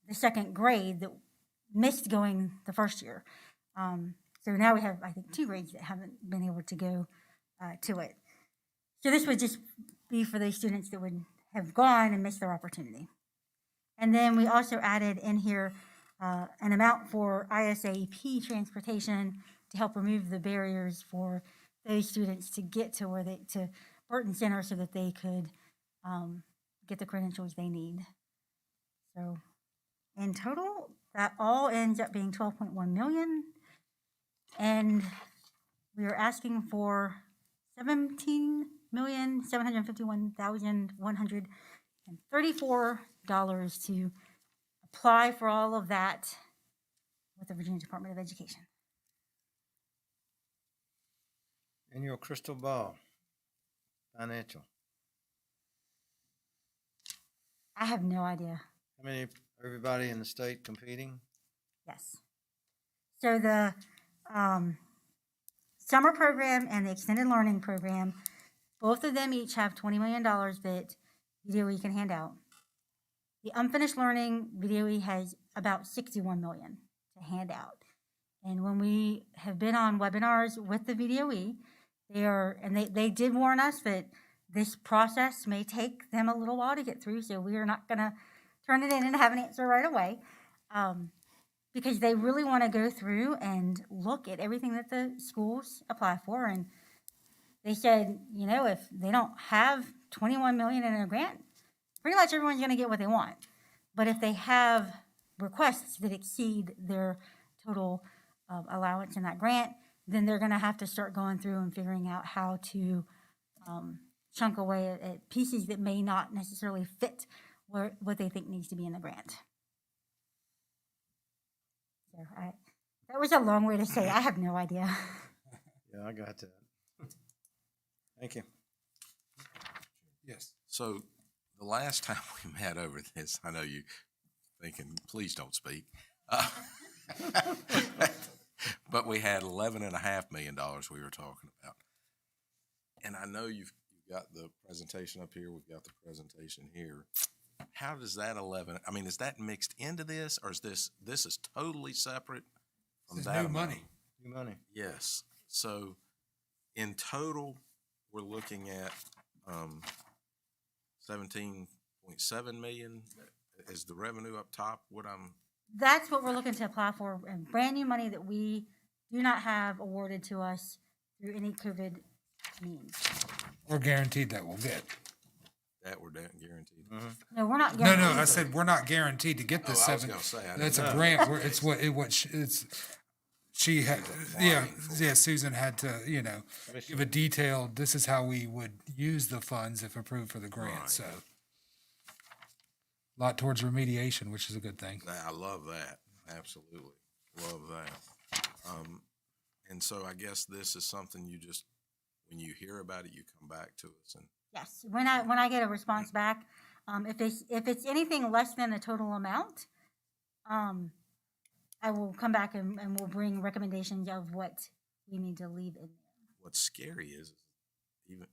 the second grade that missed going the first year. So now we have, I think, 2 grades that haven't been able to go to it. So this would just be for those students that would have gone and missed their opportunity. And then we also added in here an amount for ISAP transportation to help remove the barriers for those students to get to to Burton Center so that they could get the credentials they need. So in total, that all ends up being 12.1 million. And we are asking for $17,751,134 to apply for all of that with the Virginia Department of Education. In your crystal ball, financial. I have no idea. How many, everybody in the state competing? Yes. So the summer program and the extended learning program, both of them each have $20 million that VDOE can hand out. The unfinished learning, VDOE has about $61 million to hand out. And when we have been on webinars with the VDOE, they did warn us that this process may take them a little while to get through, so we are not going to turn it in and have an answer right away, because they really want to go through and look at everything that the schools apply for. And they said, if they don't have $21 million in a grant, pretty much everyone's going to get what they want. But if they have requests that exceed their total allowance in that grant, then they're going to have to start going through and figuring out how to chunk away at pieces that may not necessarily fit what they think needs to be in the grant. So that was a long way to say I have no idea. Yeah, I got that. Thank you. Yes. So the last time we met over this, I know you thinking, please don't speak. But we had $11.5 million we were talking about. And I know you've got the presentation up here, we've got the presentation here. How does that 11, I mean, is that mixed into this, or is this is totally separate from This is that new amount? money. New money. Yes. So in total, we're looking at 17.7 million. Is the revenue up top what I'm? That's what we're looking to apply for, and brand new money that we do not have awarded to us through any COVID means. We're guaranteed that we'll get. That we're guaranteed. No, we're not No, guaranteed. no, I said we're not guaranteed to get the Oh, I was seven. gonna say, I That's didn't a know. grant. It's it's. She had, yeah, applying for yeah. Susan had to, give a detailed. This is how we would use the funds if approved for the grant. Right. So, a lot towards remediation, which is a good thing. I love that. Absolutely. Love that. And so I guess this is something you just, when you hear about it, you come back to us and. Yes, when I get a response back, if it's anything less than the total amount, I will come back and we'll bring recommendations of what we need to leave in there. What's scary is even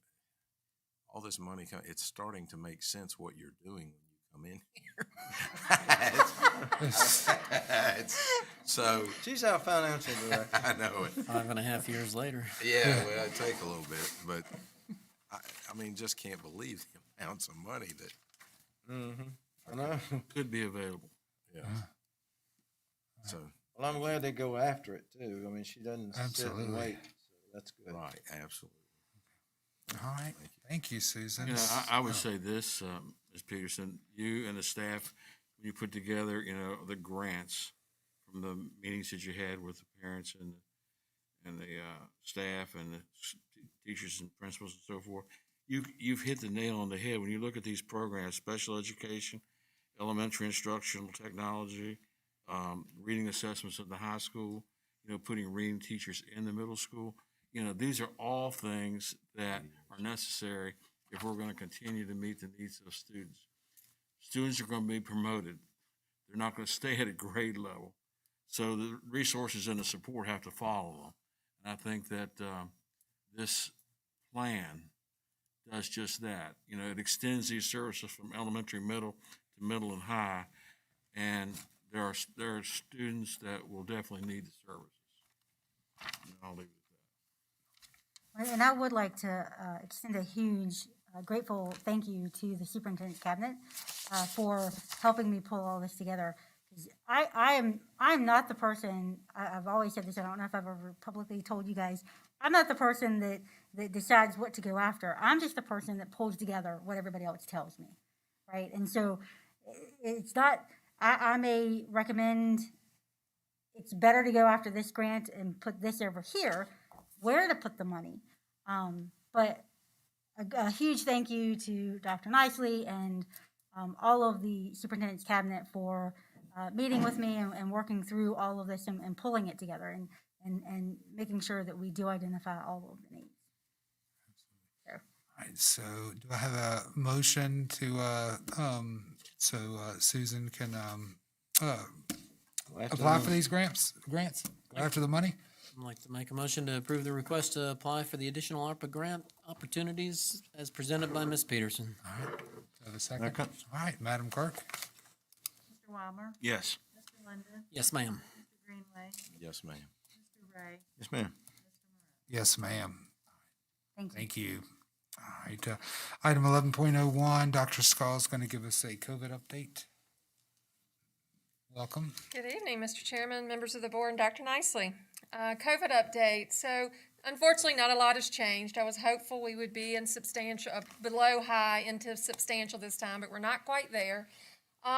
all this money, it's starting to make sense what you're doing when you come in here. So, She's our financial director. I know it. 5.5 years later. Yeah, well, it take a little bit, but I mean, just can't believe the amounts of money that, I know. Could be available. yeah. So, Well, I'm glad they go after it too. I mean, she doesn't sit Absolutely. and wait, so that's good. right, absolutely. All right. Thank you, Susan. You know, I would say this, Ms. Peterson, you and the staff, when you put together, the grants from the meetings that you had with the parents and the staff and the teachers and principals and so forth, you've hit the nail on the head. When you look at these programs, special education, elementary instructional technology, reading assessments at the high school, putting reading teachers in the middle school, these are all things that are necessary if we're going to continue to meet the needs of students. Students are going to be promoted. They're not going to stay at a grade level. So the resources and the support have to follow them. And I think that this plan does just that. It extends these services from elementary, middle to middle and high. And there are students that will definitely need the services. And I'll leave it at that. And I would like to extend a huge, grateful thank you to the superintendent's cabinet for helping me pull all this together. 'Cause I'm not the person. I've always said this. I don't know if I've ever publicly told you guys. I'm not the person that decides what to go after. I'm just the person that pulls together what everybody else tells me, right? And so it's not. I may recommend it's better to go after this grant and put this over here, where to put the money. But a huge thank you to Dr. Nicely and all of the superintendent's cabinet for meeting with me and working through all of this and pulling it together and making sure that we do identify all of the needs. All right, so do I have a motion to, so Susan can apply for these grants? Go after the money? I'd like to make a motion to approve the request to apply for the additional ARPA grant opportunities as presented by Ms. Peterson. All right, do I have a second? All right, Madam Clerk? Mr. Weimer, Yes. Mr. Linden, Yes, ma'am. Mr. Greenway, Yes, ma'am. Mr. Ray, Yes, ma'am. Yes, ma'am. Thank you. Thank you. All right, item 11.01, Dr. Scull is going to give us a COVID update. Welcome. Good evening, Mr. Chairman, members of the board, and Dr. Nicely. COVID update. So unfortunately, not a lot has changed. I was hopeful we would be in substantial, below high into substantial this time, but we're not quite there.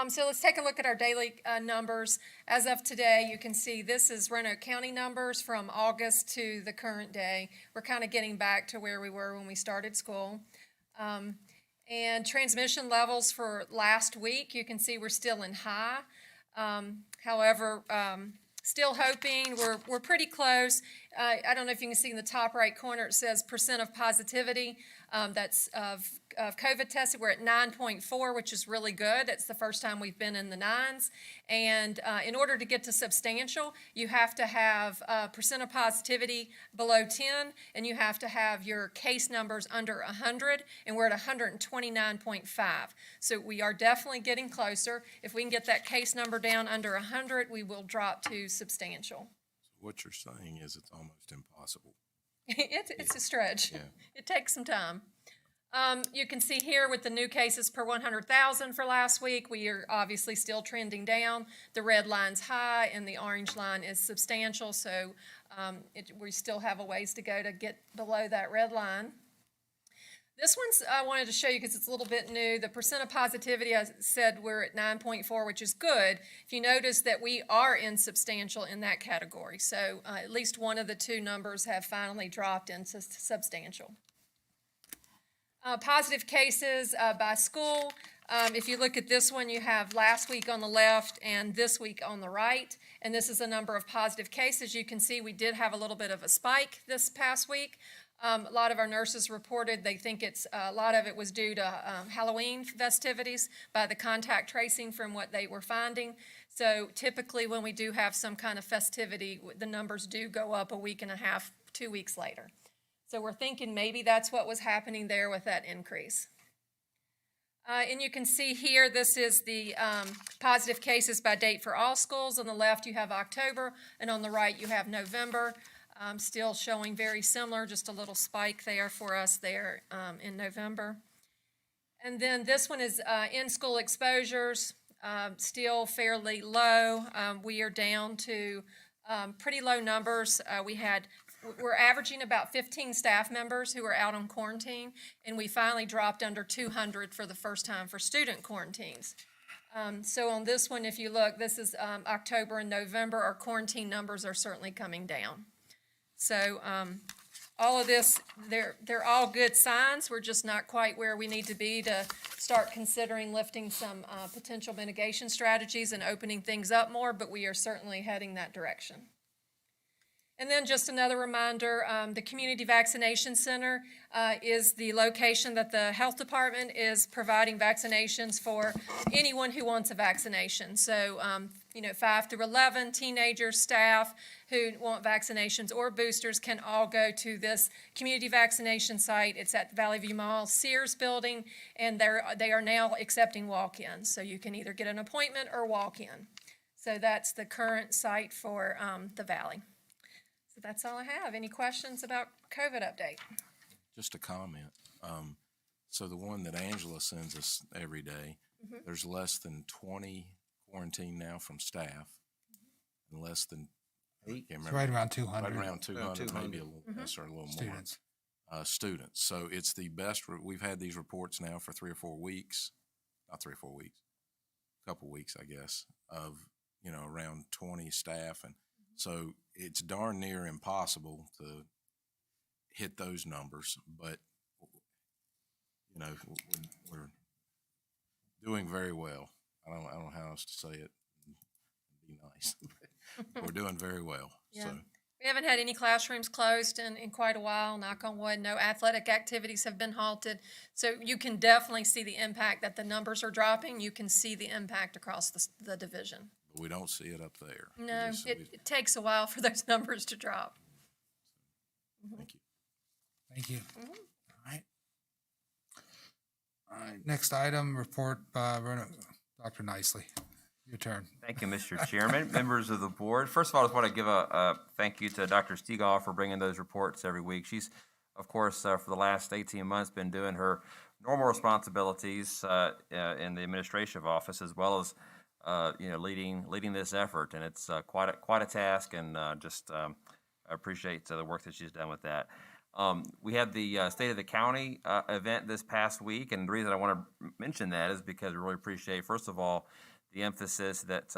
So let's take a look at our daily numbers. As of today, you can see this is Roanoke County numbers from August to the current day. We're kind of getting back to where we were when we started school. And transmission levels for last week, you can see we're still in high. However, still hoping, we're pretty close. I don't know if you can see in the top right corner, it says % of positivity. That's of COVID tested, we're at 9.4, which is really good. It's the first time we've been in the nines. And in order to get to substantial, you have to have percent of positivity below 10, and you have to have your case numbers under 100, and we're at 129.5. So we are definitely getting closer. If we can get that case number down under 100, we will drop to substantial. What you're saying is it's almost impossible. It's a stretch. Yeah. It takes some time. You can see here with the new cases per 100,000 for last week, we are obviously still trending down. The red line's high and the orange line is substantial, so we still have a ways to go to get below that red line. This one's I wanted to show you because it's a little bit new. The percent of positivity, I said we're at 9.4, which is good. If you notice that we are in substantial in that category. So at least one of the two numbers have finally dropped into substantial. Positive cases by school. If you look at this one, you have last week on the left and this week on the right. And this is the number of positive cases. You can see we did have a little bit of a spike this past week. A lot of our nurses reported they think a lot of it was due to Halloween festivities by the contact tracing from what they were finding. So typically when we do have some kind of festivity, the numbers do go up a week and a half, 2 weeks later. So we're thinking maybe that's what was happening there with that increase. And you can see here, this is the positive cases by date for all schools. On the left, you have October, and on the right, you have November. Still showing very similar, just a little spike there for us there in November. And then this one is in-school exposures, still fairly low. We are down to pretty low numbers. We're averaging about 15 staff members who are out on quarantine, and we finally dropped under 200 for the first time for student quarantines. So on this one, if you look, this is October and November, our quarantine numbers are certainly coming down. So all of this, they're all good signs. We're just not quite where we need to be to start considering lifting some potential mitigation strategies and opening things up more, but we are certainly heading that direction. And then just another reminder, the Community Vaccination Center is the location that the health department is providing vaccinations for anyone who wants a vaccination. So, 5 through 11, teenagers, staff who want vaccinations or boosters can all go to this community vaccination site. It's at the Valley View Mall Sears building, and they are now accepting walk-ins. So you can either get an appointment or walk in. So that's the current site for the Valley. So that's all I have. Any questions about COVID update? Just a comment. So the one that Angela sends us every day, there's less than 20 quarantine now from staff, and less than, I can't remember. It's right around 200. Right around 200, maybe a little less or a little Students. more. Students. So it's the best. We've had these reports now for 3 or 4 weeks, not 3 or 4 weeks, a couple weeks, I guess, of, around 20 staff. And so it's darn near impossible to hit those numbers, but, we're doing very well. I don't know how else to say it. Be nice. We're doing very well. Yeah. So We haven't had any classrooms closed in quite a while, knock on wood. No athletic activities have been halted. So you can definitely see the impact that the numbers are dropping. You can see the impact across the division. we don't see it up there. No, it takes a while for those numbers to drop. Thank you. Thank you. All right. All right, next item, report by Roanoke. Dr. Nicely, your turn. Thank you, Mr. Chairman, members of the board. First of all, I just want to give a thank you to Dr. Stegall for bringing those reports every week. She's, of course, for the last 18 months been doing her normal responsibilities in the administrative office, as well as leading this effort, and it's quite a task, and I appreciate the work that she's done with that. We had the State of the County event this past week, and the reason I want to mention that is because we really appreciate, first of all, the emphasis that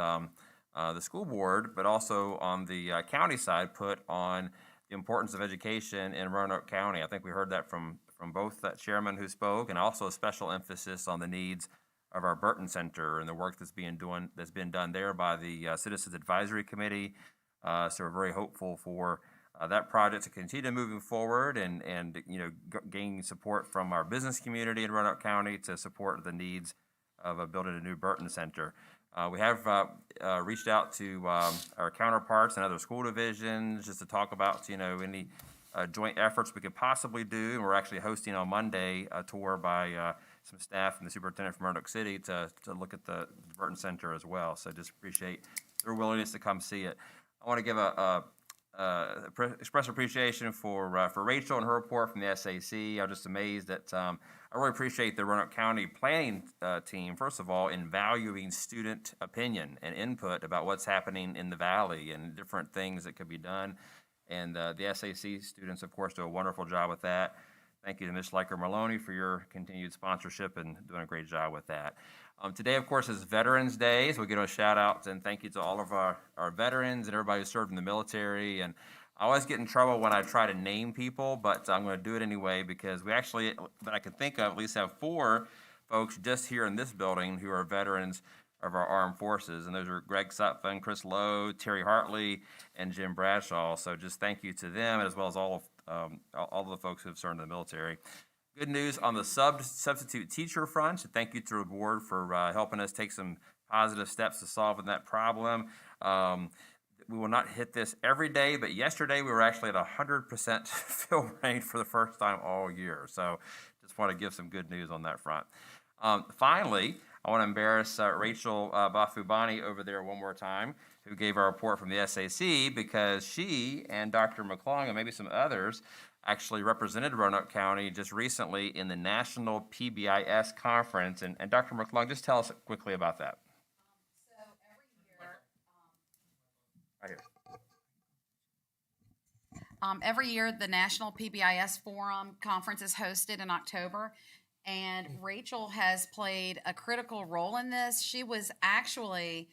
the school board, but also on the county side, put on the importance of education in Roanoke County. I think we heard that from both that chairman who spoke, and also a special emphasis on the needs of our Burton Center and the work that's been done there by the Citizens Advisory Committee. So we're very hopeful for that project to continue moving forward and gain support from our business community in Roanoke County to support the needs of building a new Burton Center. We have reached out to our counterparts in other school divisions just to talk about any joint efforts we could possibly do. And we're actually hosting on Monday a tour by some staff and the superintendent from Roanoke City to look at the Burton Center as well. So just appreciate their willingness to come see it. I want to give express appreciation for Rachel and her report from the SAC. I'm just amazed that I really appreciate the Roanoke County planning team, first of all, in valuing student opinion and input about what's happening in the Valley and different things that could be done. And the SAC students, of course, do a wonderful job with that. Thank you to Ms. Schleicher Maloney for your continued sponsorship and doing a great job with that. Today, of course, is Veterans Day, so we give a shout out and thank you to all of our veterans and everybody who served in the military. And I always get in trouble when I try to name people, but I'm going to do it anyway because we actually, that I can think of, at least have 4 folks just here in this building who are veterans of our armed forces, and those are Greg Sutphen, Chris Lowe, Terry Hartley, and Jim Bradshaw. So just thank you to them, as well as all of the folks who have served in the military. Good news on the substitute teacher front. So thank you to the board for helping us take some positive steps to solving that problem. We will not hit this every day, but yesterday we were actually at 100% fill rate for the first time all year. So just want to give some good news on that front. Finally, I want to embarrass Rachel Bafubani over there one more time, who gave our report from the SAC, because she and Dr. McClung and maybe some others actually represented Roanoke County just recently in the National PBIS Conference. And Dr. McClung, just tell us quickly about that. So every year, Right here. every year, the National PBIS Forum Conference is hosted in October. And Rachel has played a critical role in this. She was actually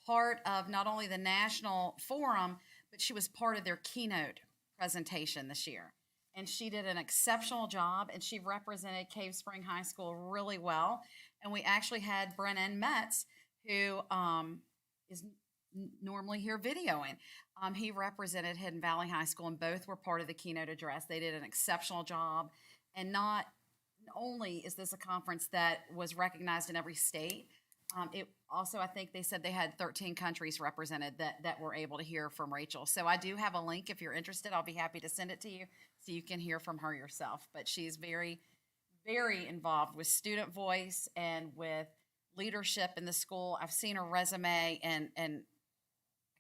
part of not only the national forum, but she was part of their keynote presentation this year. And she did an exceptional job, and she represented Cave Spring High School really well. And we actually had Brennan Metz, who is normally here videoing. He represented Hidden Valley High School, and both were part of the keynote address. They did an exceptional job, and not only is this a conference that was recognized in every state, it also, I think they said they had 13 countries represented that were able to hear from Rachel. So I do have a link if you're interested. I'll be happy to send it to you so you can hear from her yourself. But she's very, very involved with student voice and with leadership in the school. I've seen her resume, and I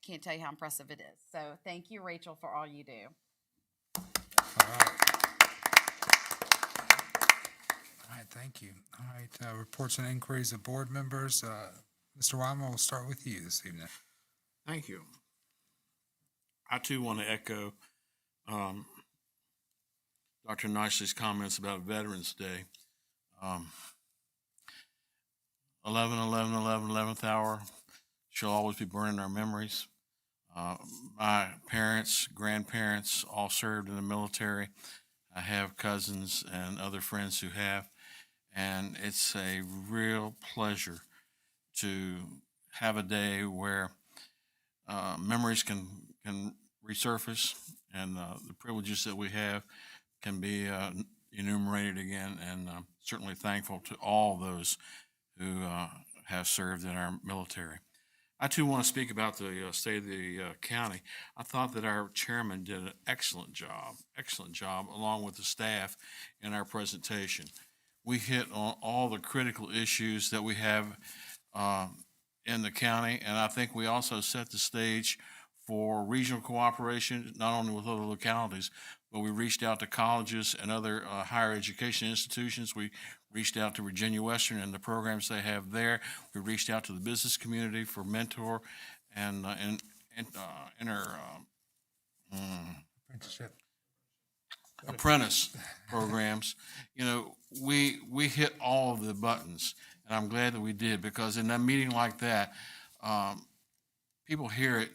can't tell you how impressive it is. So thank you, Rachel, for all you do. All right. All right, thank you. All right, reports and inquiries of board members. Mr. Wyman, we'll start with you this evening. Thank you. I too want to echo Dr. Nicely's comments about Veterans Day. 11th hour shall always be burned in our memories. My parents, grandparents all served in the military. I have cousins and other friends who have, and it's a real pleasure to have a day where memories can resurface, and the privileges that we have can be enumerated again. And I'm certainly thankful to all those who have served in our military. I too want to speak about the state of the county. I thought that our chairman did an excellent job, along with the staff in our presentation. We hit on all the critical issues that we have in the county, and I think we also set the stage for regional cooperation, not only with other localities, but we reached out to colleges and other higher education institutions. We reached out to Virginia Western and the programs they have there. We reached out to the business community for mentor and apprentice programs. You know, we hit all of the buttons, and I'm glad that we did, because in a meeting like that, people hear it,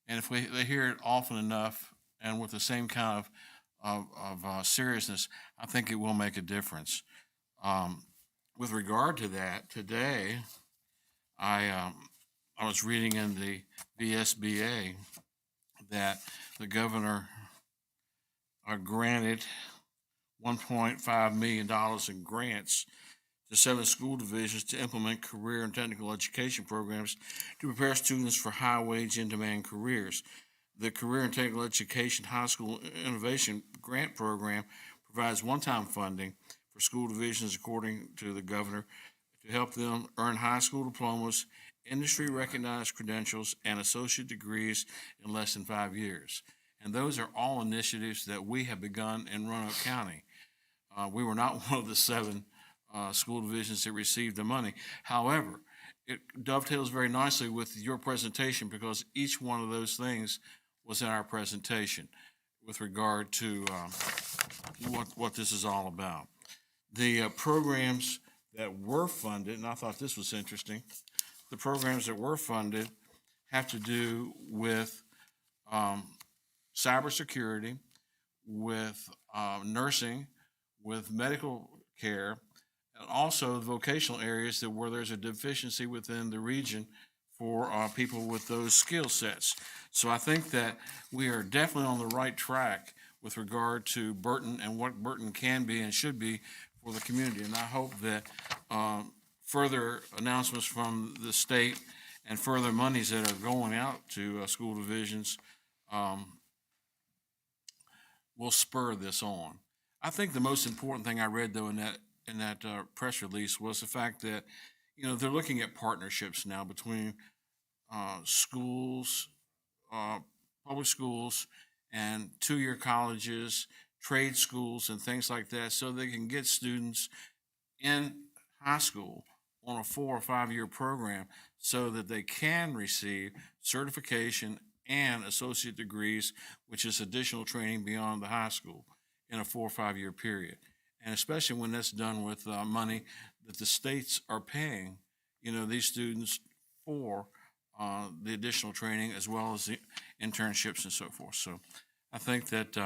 and if they hear it often enough and with the same kind of seriousness, I think it will make a difference. With regard to that, today I was reading in the VSBA that the governor granted $1.5 million in grants to 7 school divisions to implement career and technical education programs to prepare students for high-wage, in-demand careers. The Career and Technical Education High School Innovation Grant Program provides one-time funding for school divisions, according to the governor, to help them earn high school diplomas, industry-recognized credentials, and associate degrees in less than 5 years. And those are all initiatives that we have begun in Roanoke County. We were not one of the 7 school divisions that received the money. However, it dovetails very nicely with your presentation because each one of those things was in our presentation with regard to what this is all about. The programs that were funded, and I thought this was interesting, the programs that were funded have to do with cybersecurity, with nursing, with medical care, and also the vocational areas where there's a deficiency within the region for people with those skill sets. So I think that we are definitely on the right track with regard to Burton and what Burton can be and should be for the community. And I hope that further announcements from the state and further monies that are going out to school divisions will spur this on. I think the most important thing I read, though, in that press release was the fact that, you know, they're looking at partnerships now between schools, public schools, and 2-year colleges, trade schools, and things like that, so they can get students in high school on a 4 or 5 year program so that they can receive certification and associate degrees, which is additional training beyond the high school in a 4 or 5 year period. And especially when that's done with money that the states are paying, you know, these students for the additional training as well as the internships and so forth. So I think that,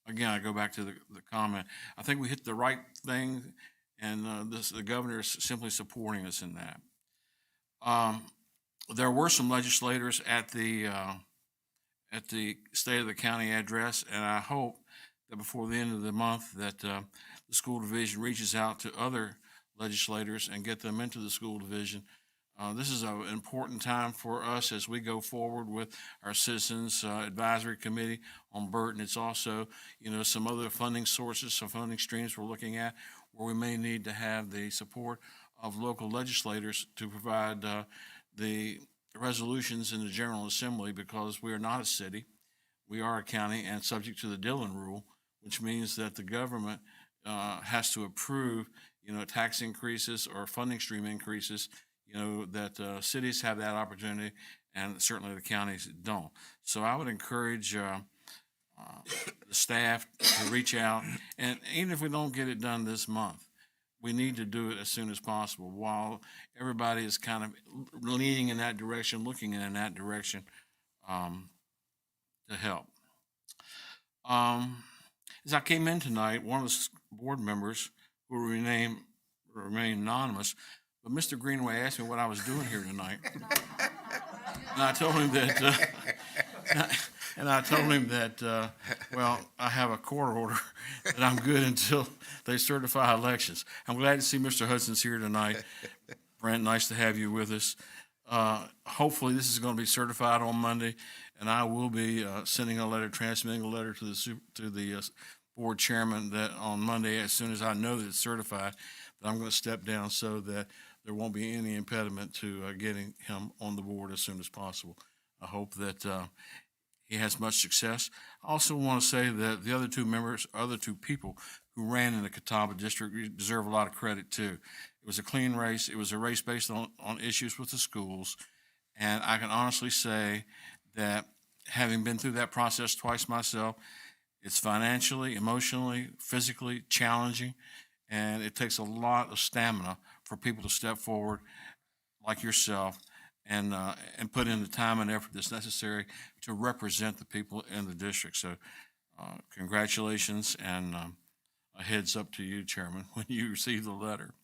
again, I go back to the comment. I think we hit the right thing, and the governor is simply supporting us in that. There were some legislators at the State of the County address, and I hope that before the end of the month that the school division reaches out to other legislators and get them into the school division. This is an important time for us as we go forward with our Citizens Advisory Committee on Burton. It's also, you know, some other funding sources, some funding streams we're looking at where we may need to have the support of local legislators to provide the resolutions in the General Assembly, because we are not a city, we are a county and subject to the Dillon rule, which means that the government has to approve, you know, tax increases or funding stream increases, you know, that cities have that opportunity and certainly the counties don't. So I would encourage the staff to reach out, and even if we don't get it done this month, we need to do it as soon as possible while everybody is kind of leaning in that direction, looking in that direction to help. As I came in tonight, one of the board members who will remain anonymous, but Mr. Greenway asked me what I was doing here tonight. And I told him that, well, I have a court order that I'm good until they certify elections. I'm glad to see Mr. Hudson's here tonight. Brent, nice to have you with us. Hopefully this is going to be certified on Monday, and I will be transmitting a letter to the board chairman that on Monday, as soon as I know that it's certified, that I'm going to step down so that there won't be any impediment to getting him on the board as soon as possible. I hope that he has much success. I also want to say that the other two people who ran in the Catawba district deserve a lot of credit too. It was a clean race. It was a race based on issues with the schools. And I can honestly say that having been through that process twice myself, it's financially, emotionally, physically challenging. And it takes a lot of stamina for people to step forward like yourself and put in the time and effort that's necessary to represent the people in the district. So congratulations, and a heads up to you, Chairman, when you receive the letter.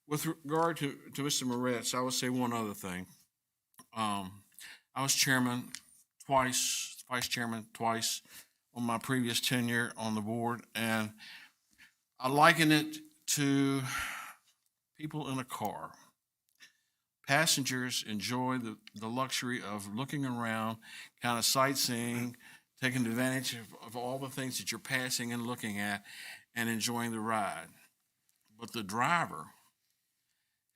With regard to Mr. Moretz, I would say one other thing. I was chairman twice, vice chairman twice on my previous tenure on the board, and I liken it to people in a car. Passengers enjoy the luxury of looking around, kind of sightseeing, taking advantage of all the things that you're passing and looking at, and enjoying the ride. But the driver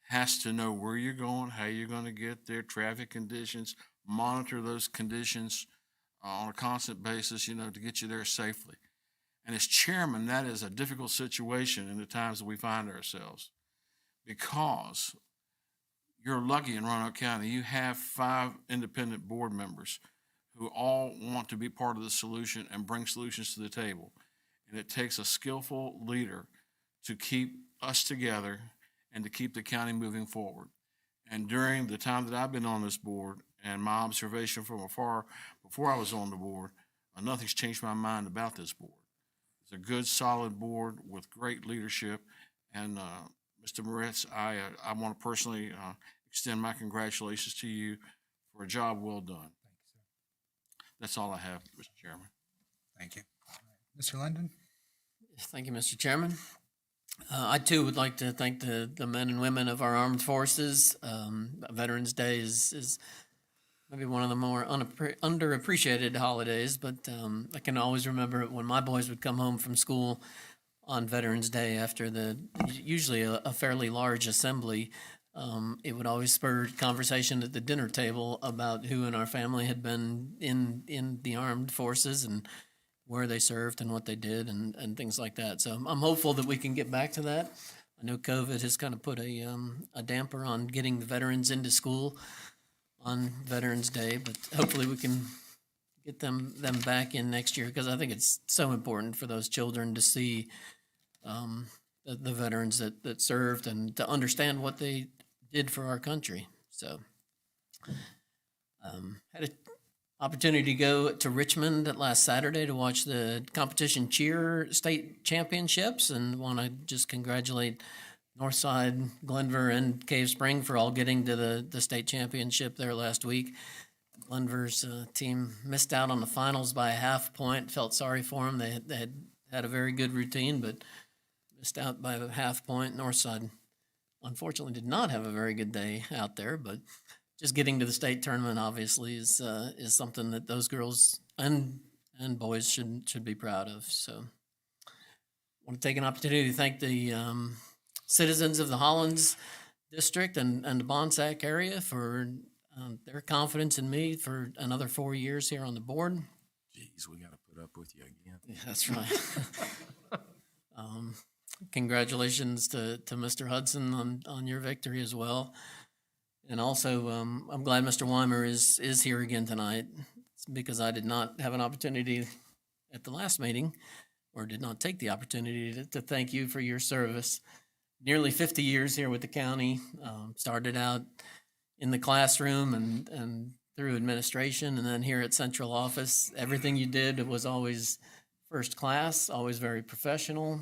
has to know where you're going, how you're going to get there, traffic conditions, monitor those conditions on a constant basis, to get you there safely. And as chairman, that is a difficult situation in the times that we find ourselves, because you're lucky in Roanoke County. You have 5 independent board members who all want to be part of the solution and bring solutions to the table. And it takes a skillful leader to keep us together and to keep the county moving forward. And during the time that I've been on this board and my observation from afar before I was on the board, nothing's changed my mind about this board. It's a good, solid board with great leadership. And Mr. Moritz, I want to personally extend my congratulations to you for a job well done. That's all I have, Mr. Chairman. Thank you. Mr. London? Thank you, Mr. Chairman. I too would like to thank the men and women of our armed forces. Veterans Day is maybe one of the more underappreciated holidays, but I can always remember when my boys would come home from school on Veterans Day after usually a fairly large assembly. It would always spur conversation at the dinner table about who in our family had been in the armed forces and where they served and what they did and things like that. So I'm hopeful that we can get back to that. I know COVID has kind of put a damper on getting the veterans into school on Veterans Day, but hopefully we can get them back in next year, because I think it's so important for those children to see the veterans that served and to understand what they did for our country. So had an opportunity to go to Richmond last Saturday to watch the competition cheer state championships, and want to just congratulate Northside, Glenver, and Cave Spring for all getting to the state championship there last week. Glenver's team missed out on the finals by a half point. Felt sorry for them. They had a very good routine, but missed out by a half point. Northside, unfortunately, did not have a very good day out there, but just getting to the state tournament obviously is something that those girls and boys should be proud of. So I want to take an opportunity to thank the citizens of the Hollins district and the Bonsack area for their confidence in me for another 4 years here on the board. Geez, we got to put up with you again. Yeah, that's right. Congratulations to Mr. Hudson on your victory as well. And also, I'm glad Mr. Weimer is here again tonight, because I did not have an opportunity at the last meeting, or did not take the opportunity to thank you for your service. Nearly 50 years here with the county. Started out in the classroom and through administration, and then here at central office. Everything you did was always first class, always very professional.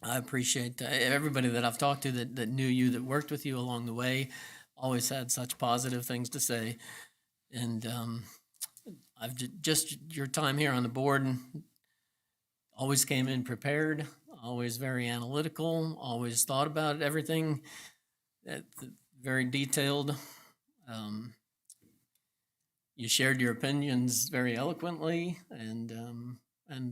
I appreciate everybody that I've talked to that knew you, that worked with you along the way. Always had such positive things to say. And I've just your time here on the board, always came in prepared, always very analytical, always thought about everything, very detailed. You shared your opinions very eloquently, and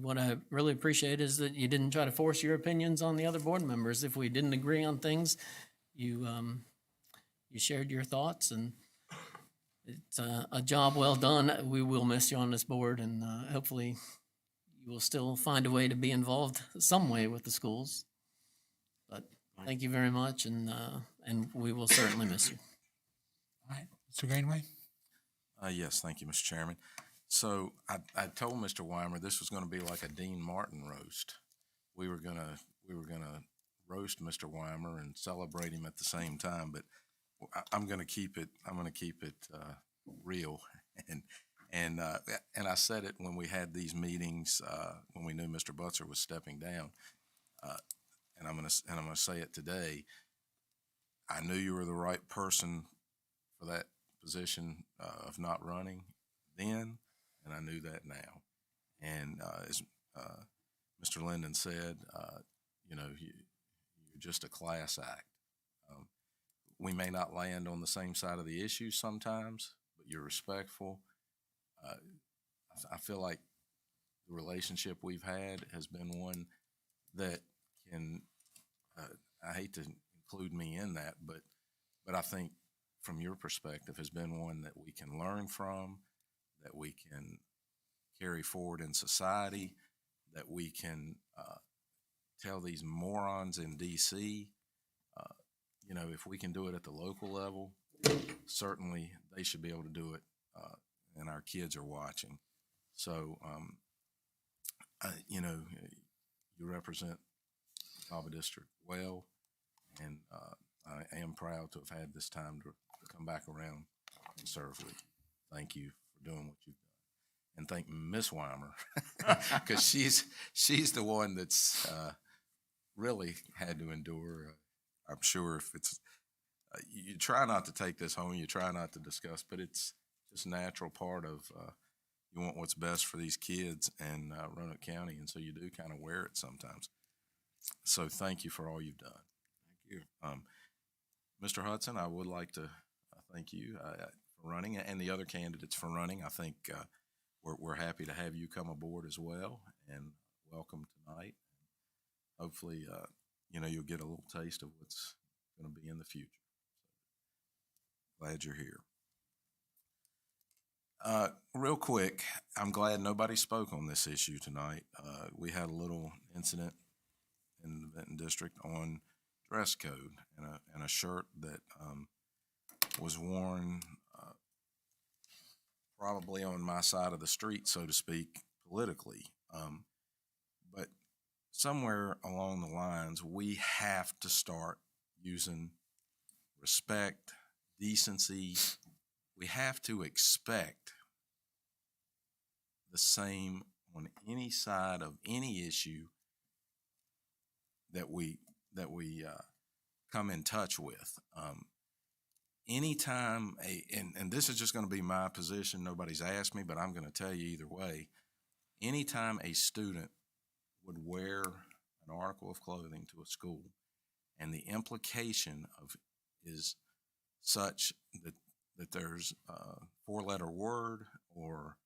what I really appreciate is that you didn't try to force your opinions on the other board members. If we didn't agree on things, you shared your thoughts, and it's a job well done. We will miss you on this board, and hopefully you will still find a way to be involved some way with the schools. But thank you very much, and we will certainly miss you. All right, Mr. Greenway? Yes, thank you, Mr. Chairman. So I told Mr. Weimer this was going to be like a Dean Martin roast. We were gonna roast Mr. Weimer and celebrate him at the same time, but I'm going to keep it real, and I said it when we had these meetings when we knew Mr. Butzer was stepping down, and I'm going to say it today. I knew you were the right person for that position of not running then, and I knew that now. And as Mr. Linden said, you're just a class act. We may not land on the same side of the issue sometimes, but you're respectful. I feel like the relationship we've had has been one that can, I hate to include me in that, but I think from your perspective has been one that we can learn from, that we can carry forward in society, that we can tell these morons in D.C., if we can do it at the local level, certainly they should be able to do it, and our kids are watching. So, you represent Alva District well, and I am proud to have had this time to come back around and serve with you. Thank you for doing what you've done. And thank Miss Weimer, because she's the one that's really had to endure. I'm sure if it's, you try not to take this home, you try not to discuss, but it's just a natural part of, you want what's best for these kids and Roanoke County, and so you do kind of wear it sometimes. So thank you for all you've done. Thank you. Mr. Hudson, I would like to thank you for running, and the other candidates for running. I think we're happy to have you come aboard as well, and welcome tonight. Hopefully, you'll get a little taste of what's going to be in the future. Glad you're here. Real quick, I'm glad nobody spoke on this issue tonight. We had a little incident in the Benton District on dress code and a shirt that was worn probably on my side of the street, so to speak, politically. But somewhere along the lines, we have to start using respect, decency. We have to expect the same on any side of any issue that we come in touch with. Anytime and this is just going to be my position, nobody's asked me, but I'm going to tell you either way. Anytime a student would wear an article of clothing to a school and the implication of is such that there's a four-letter word or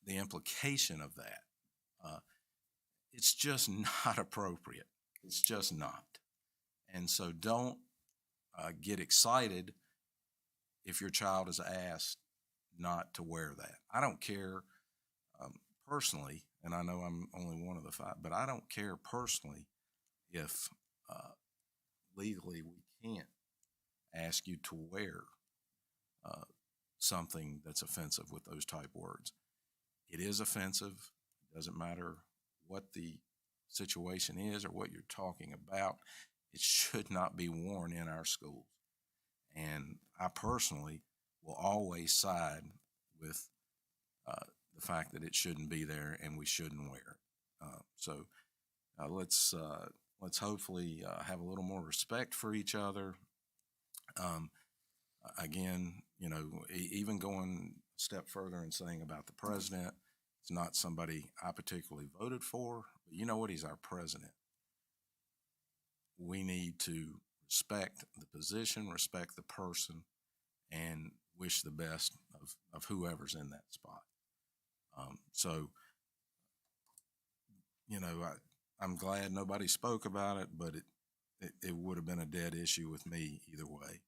the implication of that, it's just not appropriate. It's just not. And so don't get excited if your child is asked not to wear that. I don't care personally, and I know I'm only one of the five, but I don't care personally if legally we can't ask you to wear something that's offensive with those type words. It is offensive. It doesn't matter what the situation is or what you're talking about. It should not be worn in our schools. And I personally will always side with the fact that it shouldn't be there and we shouldn't wear it. So let's hopefully have a little more respect for each other. Again, even going a step further and saying about the president, it's not somebody I particularly voted for, but you know what? He's our president. We need to respect the position, respect the person, and wish the best of whoever's in that spot. I'm glad nobody spoke about it, but it would have been a dead issue with me either way.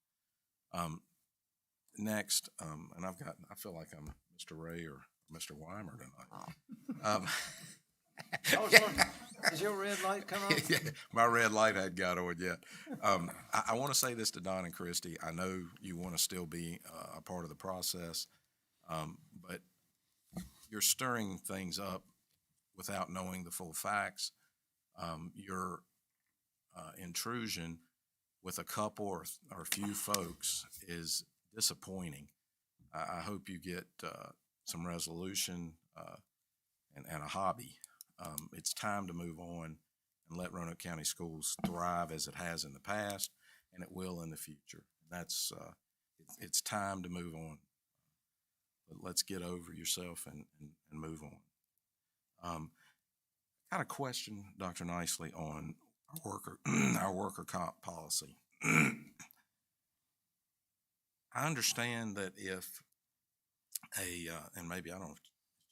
Next, and I feel like I'm Mr. Ray or Mr. Weimer tonight. Is your red light come on? Yeah, my red light hadn't got on yet. I want to say this to Don and Christy. I know you want to still be a part of the process, but you're stirring things up without knowing the full facts. Your intrusion with a couple or a few folks is disappointing. I hope you get some resolution and a hobby. It's time to move on and let Roanoke County Schools thrive as it has in the past, and it will in the future. It's time to move on. But let's get over yourself and move on. Got a question, Dr. Nicely, on our our worker comp policy. I understand that if and maybe I don't know, is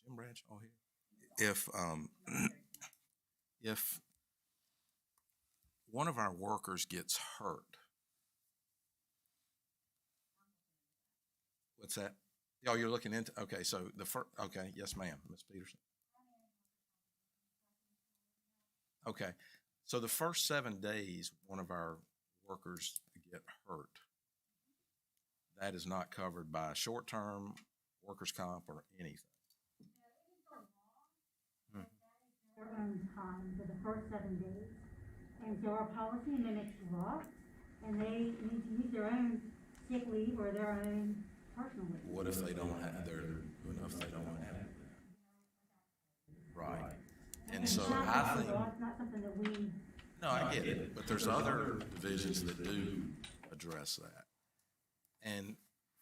Jim Bradshaw here? If one of our workers gets hurt, what's that? Oh, you're looking into, okay, so okay, yes, ma'am, Ms. Peterson. Okay, so the first 7 days, one of our workers get hurt, that is not covered by short-term workers' comp or anything. Their own time for the first 7 days. And so our policy mimics law, and they need to use their own sick leave or their own personal leave. What if they don't have, they don't have it? Right. And so I think. It's not something that we. No, I get it, but there's other divisions that do address that. And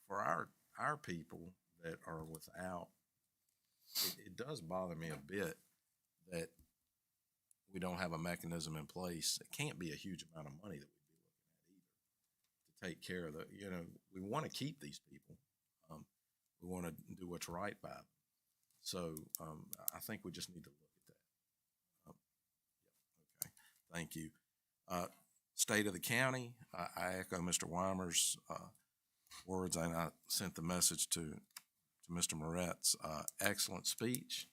for our people that are without, it does bother me a bit that we don't have a mechanism in place. It can't be a huge amount of money that we'd be looking at either to take care of we want to keep these people. We want to do what's right by them. So I think we just need to look at that. Okay, thank you. State of the county, I echo Mr. Weimer's words, and I sent the message to Mr. Moretz. Excellent speech.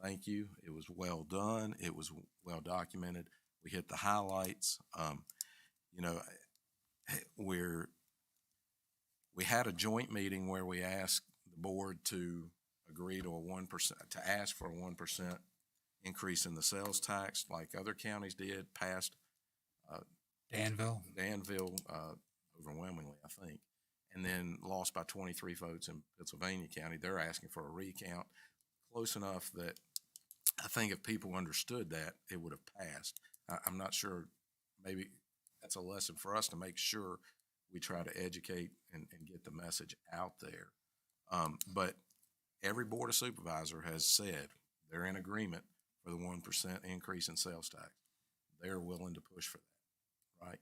Thank you. It was well done. It was well documented. We hit the highlights. We had a joint meeting where we asked the board to agree to a 1%, to ask for a 1% increase in the sales tax, like other counties did, passed. Danville overwhelmingly, I think, and then lost by 23 votes in Pennsylvania County. They're asking for a recount, close enough that I think if people understood that, it would have passed. I'm not sure, maybe that's a lesson for us to make sure we try to educate and get the message out there. But every board of supervisor has said they're in agreement for the 1% increase in sales tax. They're willing to push for that, right?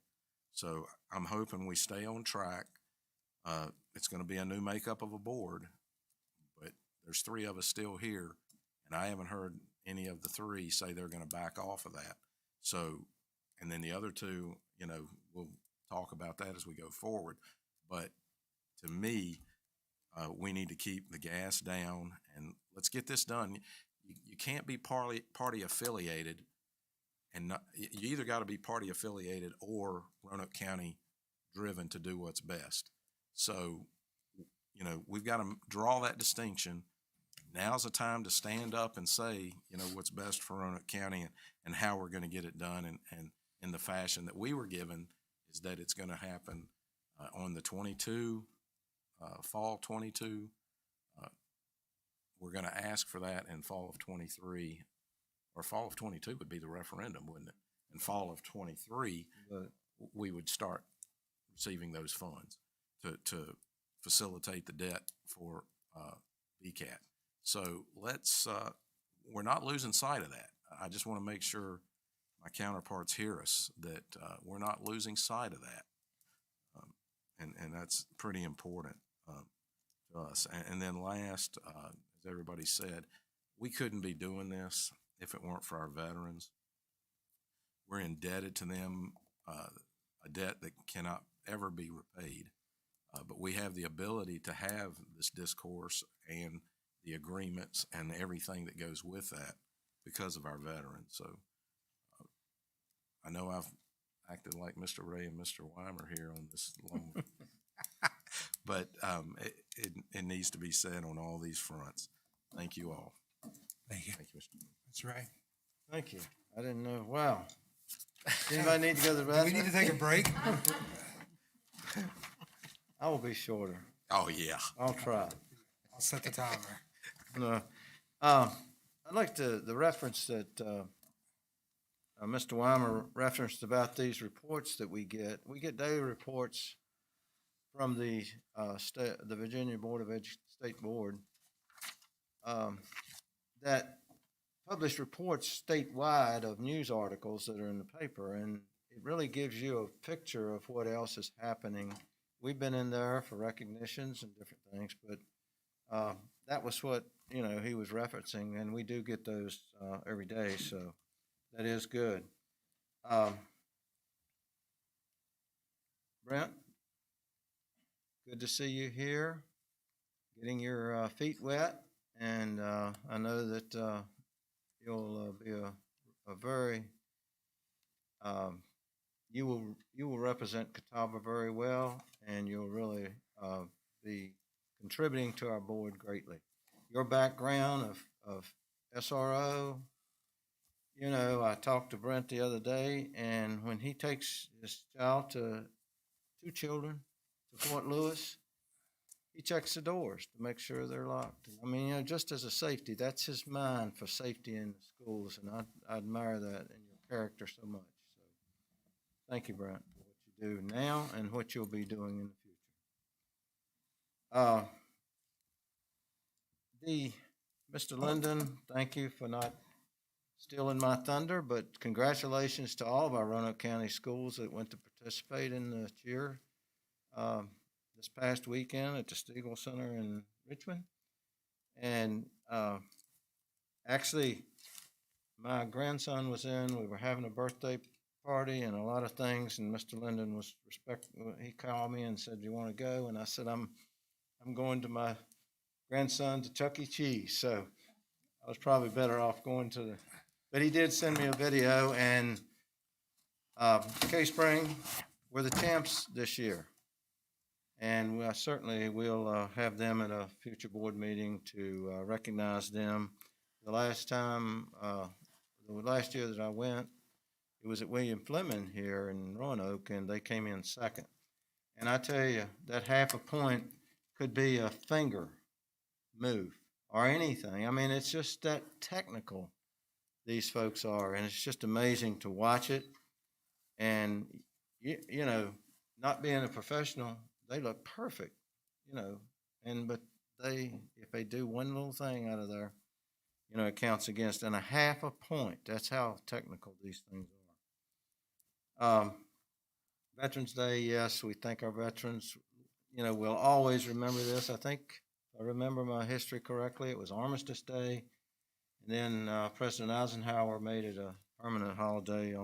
So I'm hoping we stay on track. It's going to be a new makeup of a board, but there's 3 of us still here, and I haven't heard any of the 3 say they're going to back off of that. So, and then the other 2, we'll talk about that as we go forward. But to me, we need to keep the gas down, and let's get this done. You can't be party affiliated, and you either got to be party affiliated or Roanoke County driven to do what's best. So, we've got to draw that distinction. Now's the time to stand up and say, what's best for Roanoke County and how we're going to get it done. And in the fashion that we were given is that it's going to happen on the 22, fall 22. We're going to ask for that in fall of 23, or fall of 22 would be the referendum, wouldn't it? In fall of 23, we would start receiving those funds to facilitate the debt for BCAT. So we're not losing sight of that. I just want to make sure my counterparts hear us, that we're not losing sight of that. And that's pretty important to us. And then last, as everybody said, we couldn't be doing this if it weren't for our veterans. We're indebted to them, a debt that cannot ever be repaid. But we have the ability to have this discourse and the agreements and everything that goes with that because of our veterans. So I know I've acted like Mr. Ray and Mr. Weimer here on this long, but it needs to be said on all these fronts. Thank you all. Thank you. Thank you, Mr. That's right. Thank you. I didn't know. Wow. Anybody need to go to the Do restroom? we need to take a break? I will be shorter. Oh, yeah. I'll try. I'll set the timer. No. I'd like the reference that Mr. Weimer referenced about these reports that we get. We get daily reports from the Virginia State Board, that publish reports statewide of news articles that are in the paper, and it really gives you a picture of what else is happening. We've been in there for recognitions and different things, but that was what, you know, he was referencing, and we do get those every day, so that is good. Brent, good to see you here, getting your feet wet, and I know that you'll be a very you will represent Catawba very well, and you'll really be contributing to our board greatly. Your background of SRO, you know, I talked to Brent the other day, and when he takes his child to two children to Fort Lewis, he checks the doors to make sure they're locked. I mean, you know, just as a safety, that's his mind for safety in the schools, and I admire that in your character so much. So, thank you, Brent, for what you do now and what you'll be doing in the future. Mr. Linden, thank you for not stealing my thunder, but congratulations to all of our Roanoke County schools that went to participate in the cheer this past weekend at the Stiegel Center in Richmond. And actually, my grandson was in. We were having a birthday party and a lot of things, and Mr. Linden was he called me and said, "Do you want to go?" And I said, I'm going to my grandson to Chuck E. Cheese. So I was probably better off going to but he did send me a video, and K-Spring, we're the champs this year. And I certainly will have them at a future board meeting to recognize them. The last year that I went, it was at William Fleming here in Roanoke, and they came in second. And I tell you, that half a point could be a finger move or anything. I mean, it's just that technical, these folks are, and it's just amazing to watch it. And, you know, not being a professional, they look perfect, you know, but if they do one little thing out of there, you know, it counts against, and a half a point. That's how technical these things are. Veterans Day, yes, we thank our veterans. You know, we'll always remember this. I think, if I remember my history correctly, it was Armistice Day, and then President Eisenhower made it a permanent holiday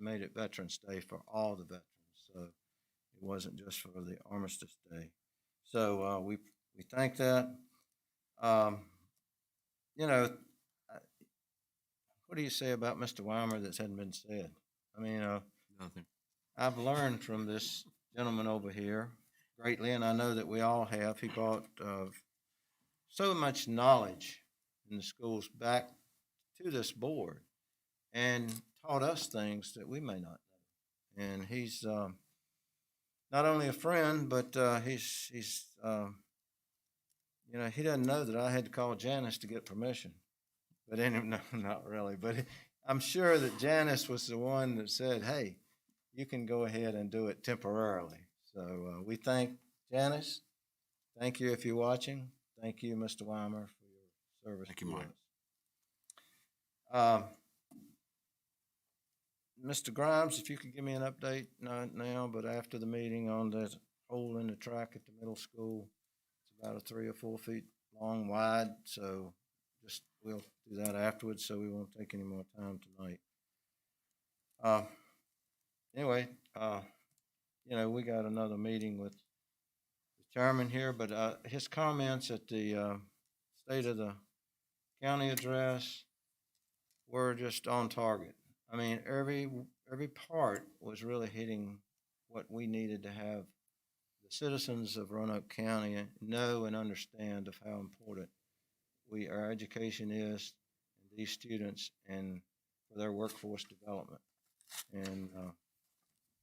made it Veterans Day for all the veterans. So it wasn't just for the Armistice Day. So we thank that. You know, what do you say about Mr. Weimer that hadn't been said? I mean, Nothing. I've learned from this gentleman over here greatly, and I know that we all have. He brought so much knowledge in the schools back to this board and taught us things that we may not know. And he's not only a friend, but he's you know, he doesn't know that I had to call Janice to get permission. But anyway, no, not really. But I'm sure that Janice was the one that said, "Hey, you can go ahead and do it temporarily." So we thank Janice. Thank you if you're watching. Thank you, Mr. Weimer, for your service. Thank you, Mike. Mr. Grimes, if you could give me an update, not now, but after the meeting, on the hole in the track at the middle school. It's about 3 or 4 feet long, wide, so we'll do that afterwards, so we won't take any more time tonight. Anyway, you know, we got another meeting with the chairman here, but his comments at the State of the County address were just on target. I mean, every part was really hitting what we needed to have the citizens of Roanoke County know and understand of how important our education is, and these students, and for their workforce development. And,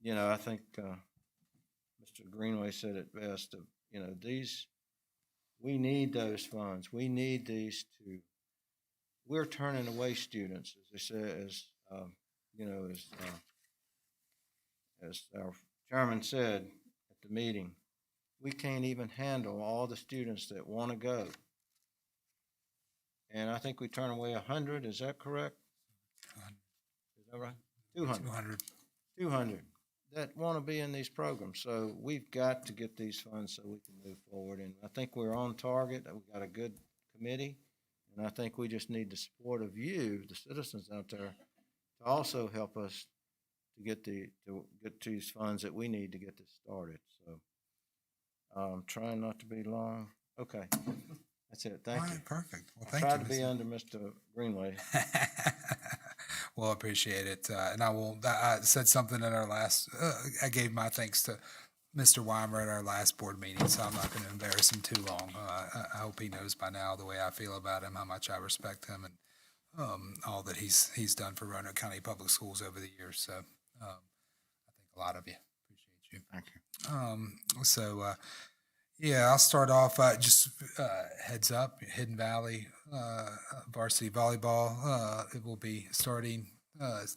you know, I think Mr. Greenway said it best, you know, we need those funds. We need these we're turning away students, as I said, you know, as our chairman said at the meeting, we can't even handle all the students that want to go. and I think we turn away 100, is that correct? Is that right? 200. 200. 200 that want to be in these programs. So we've got to get these funds so we can move forward. And I think we're on target. We've got a good committee. And I think we just need the support of you, the citizens out there, to also help us to get these funds that we need to get this started. So I'm trying not to be long. Okay. That's it. Thank All you. right, perfect. Well, I thank you. tried to be Mr. under Mr. Greenway. Well, appreciate it. And I said something at our last, I gave my thanks to Mr. Weimer at our last board meeting, so I'm not going to embarrass him too long. I hope he knows by now the way I feel about him, how much I respect him, and all that he's done for Roanoke County Public Schools over the years. So I think a lot of you appreciate you. Thank you. Yeah, I'll start off, just heads up, Hidden Valley varsity volleyball, it will be starting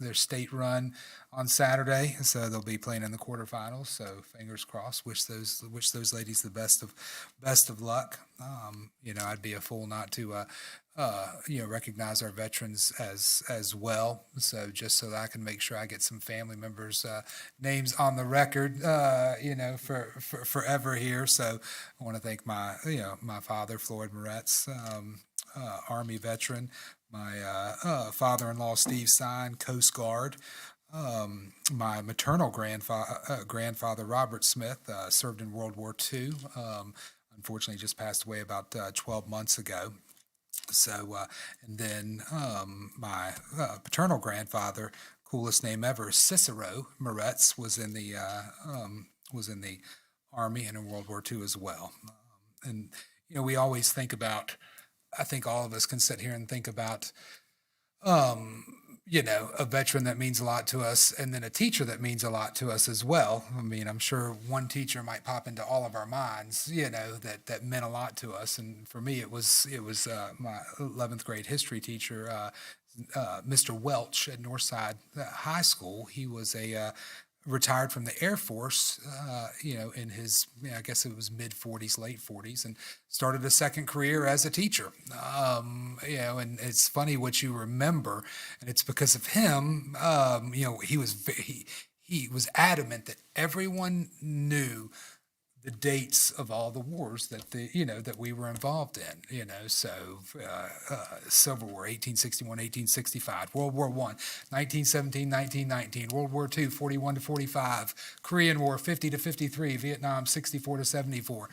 their state run on Saturday, so they'll be playing in the quarterfinals. So fingers crossed. Wish those ladies the best of luck. I'd be a fool not to recognize our veterans as well. So just so that I can make sure I get some family members' names on the record, for forever here. So I want to thank my father, Floyd Moretz, Army veteran, my father-in-law, Steve Sine, Coast Guard, my maternal grandfather, Robert Smith, served in World War II. Unfortunately, just passed away about 12 months ago. So, and then my paternal grandfather, coolest name ever, Cicero Moretz, was in the Army and in World War II as well. And we always think about. I think all of us can sit here and think about, a veteran that means a lot to us, and then a teacher that means a lot to us as well. I mean, I'm sure one teacher might pop into all of our minds, that meant a lot to us. And for me, it was my 11th grade history teacher, Mr. Welch at Northside High School. He was retired from the Air Force, in his, I guess it was mid 40s, late 40s, and started a second career as a teacher. And it's funny what you remember, and it's because of him. He was adamant that everyone knew the dates of all the wars that we were involved in, so Civil War, 1861, 1865, World War I, 1917, 1919, World War II, 41 to 45, Korean War, 50 to 53, Vietnam, 64 to 74.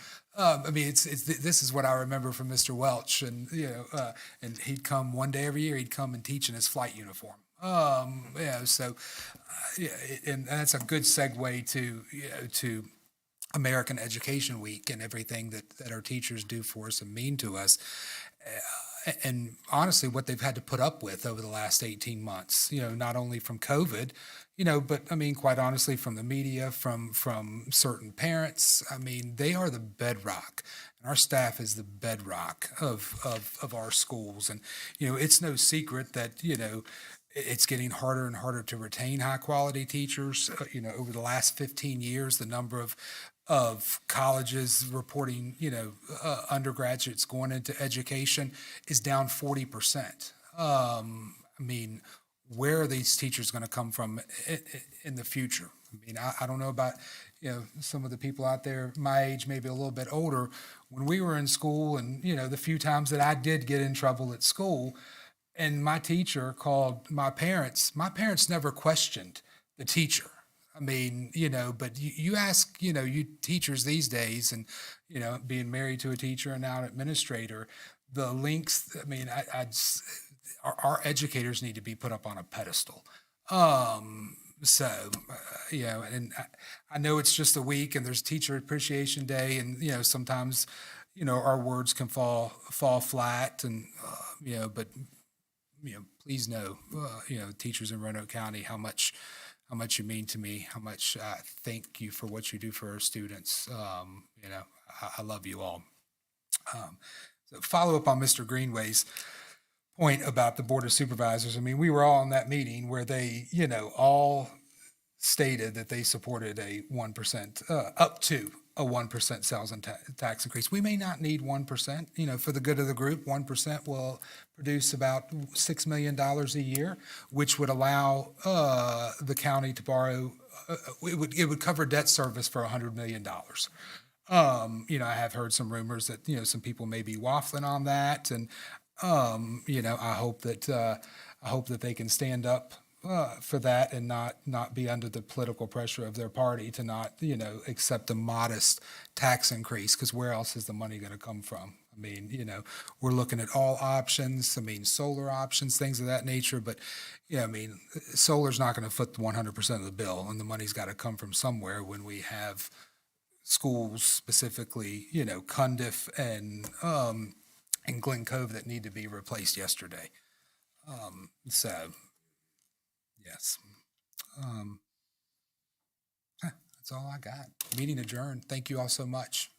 This is what I remember from Mr. Welch, and and he'd come one day every year. He'd come and teach in his flight uniform. And that's a good segue to American Education Week and everything that our teachers do for us and mean to us. And honestly, what they've had to put up with over the last 18 months, not only from COVID, but quite honestly, from the media, from certain parents. They are the bedrock. And our staff is the bedrock of our schools. And, it's no secret that, it's getting harder and harder to retain high quality teachers. Over the last 15 years, the number of colleges reporting, undergraduates going into education is down 40%. Where are these teachers going to come from in the future? I don't know about, some of the people out there my age, maybe a little bit older. When we were in school, and, the few times that I did get in trouble at school, and my teacher called my parents never questioned the teacher. But you ask, you teachers these days, and, being married to a teacher and now an administrator, the links, our educators need to be put up on a pedestal. And I know it's just a week and there's Teacher Appreciation Day, and, sometimes, our words can fall flat, and, but, please know, teachers in Roanoke County, how much you mean to me, how much I thank you for what you do for our students. I love you all. So follow up on Mr. Greenway's point about the Board of Supervisors. We were all in that meeting where they, all stated that they supported a 1%, up to a 1% sales and tax increase. We may not need 1%, for the good of the group. 1% will produce about $6 million a year, which would allow the county to borrow, it would cover debt service for $100 million. I have heard some rumors that, some people may be waffling on that. And, I hope that they can stand up for that and not be under the political pressure of their party to not, accept a modest tax increase, because where else is the money going to come from? I mean, we're looking at all options. I mean, solar options, things of that nature. But, solar's not going to foot 100% of the bill, and the money's got to come from somewhere when we have schools, specifically, Cundiff and Glen Cove, that need to be replaced yesterday. So, yes. That's all I got. Meeting adjourned. Thank you all so much.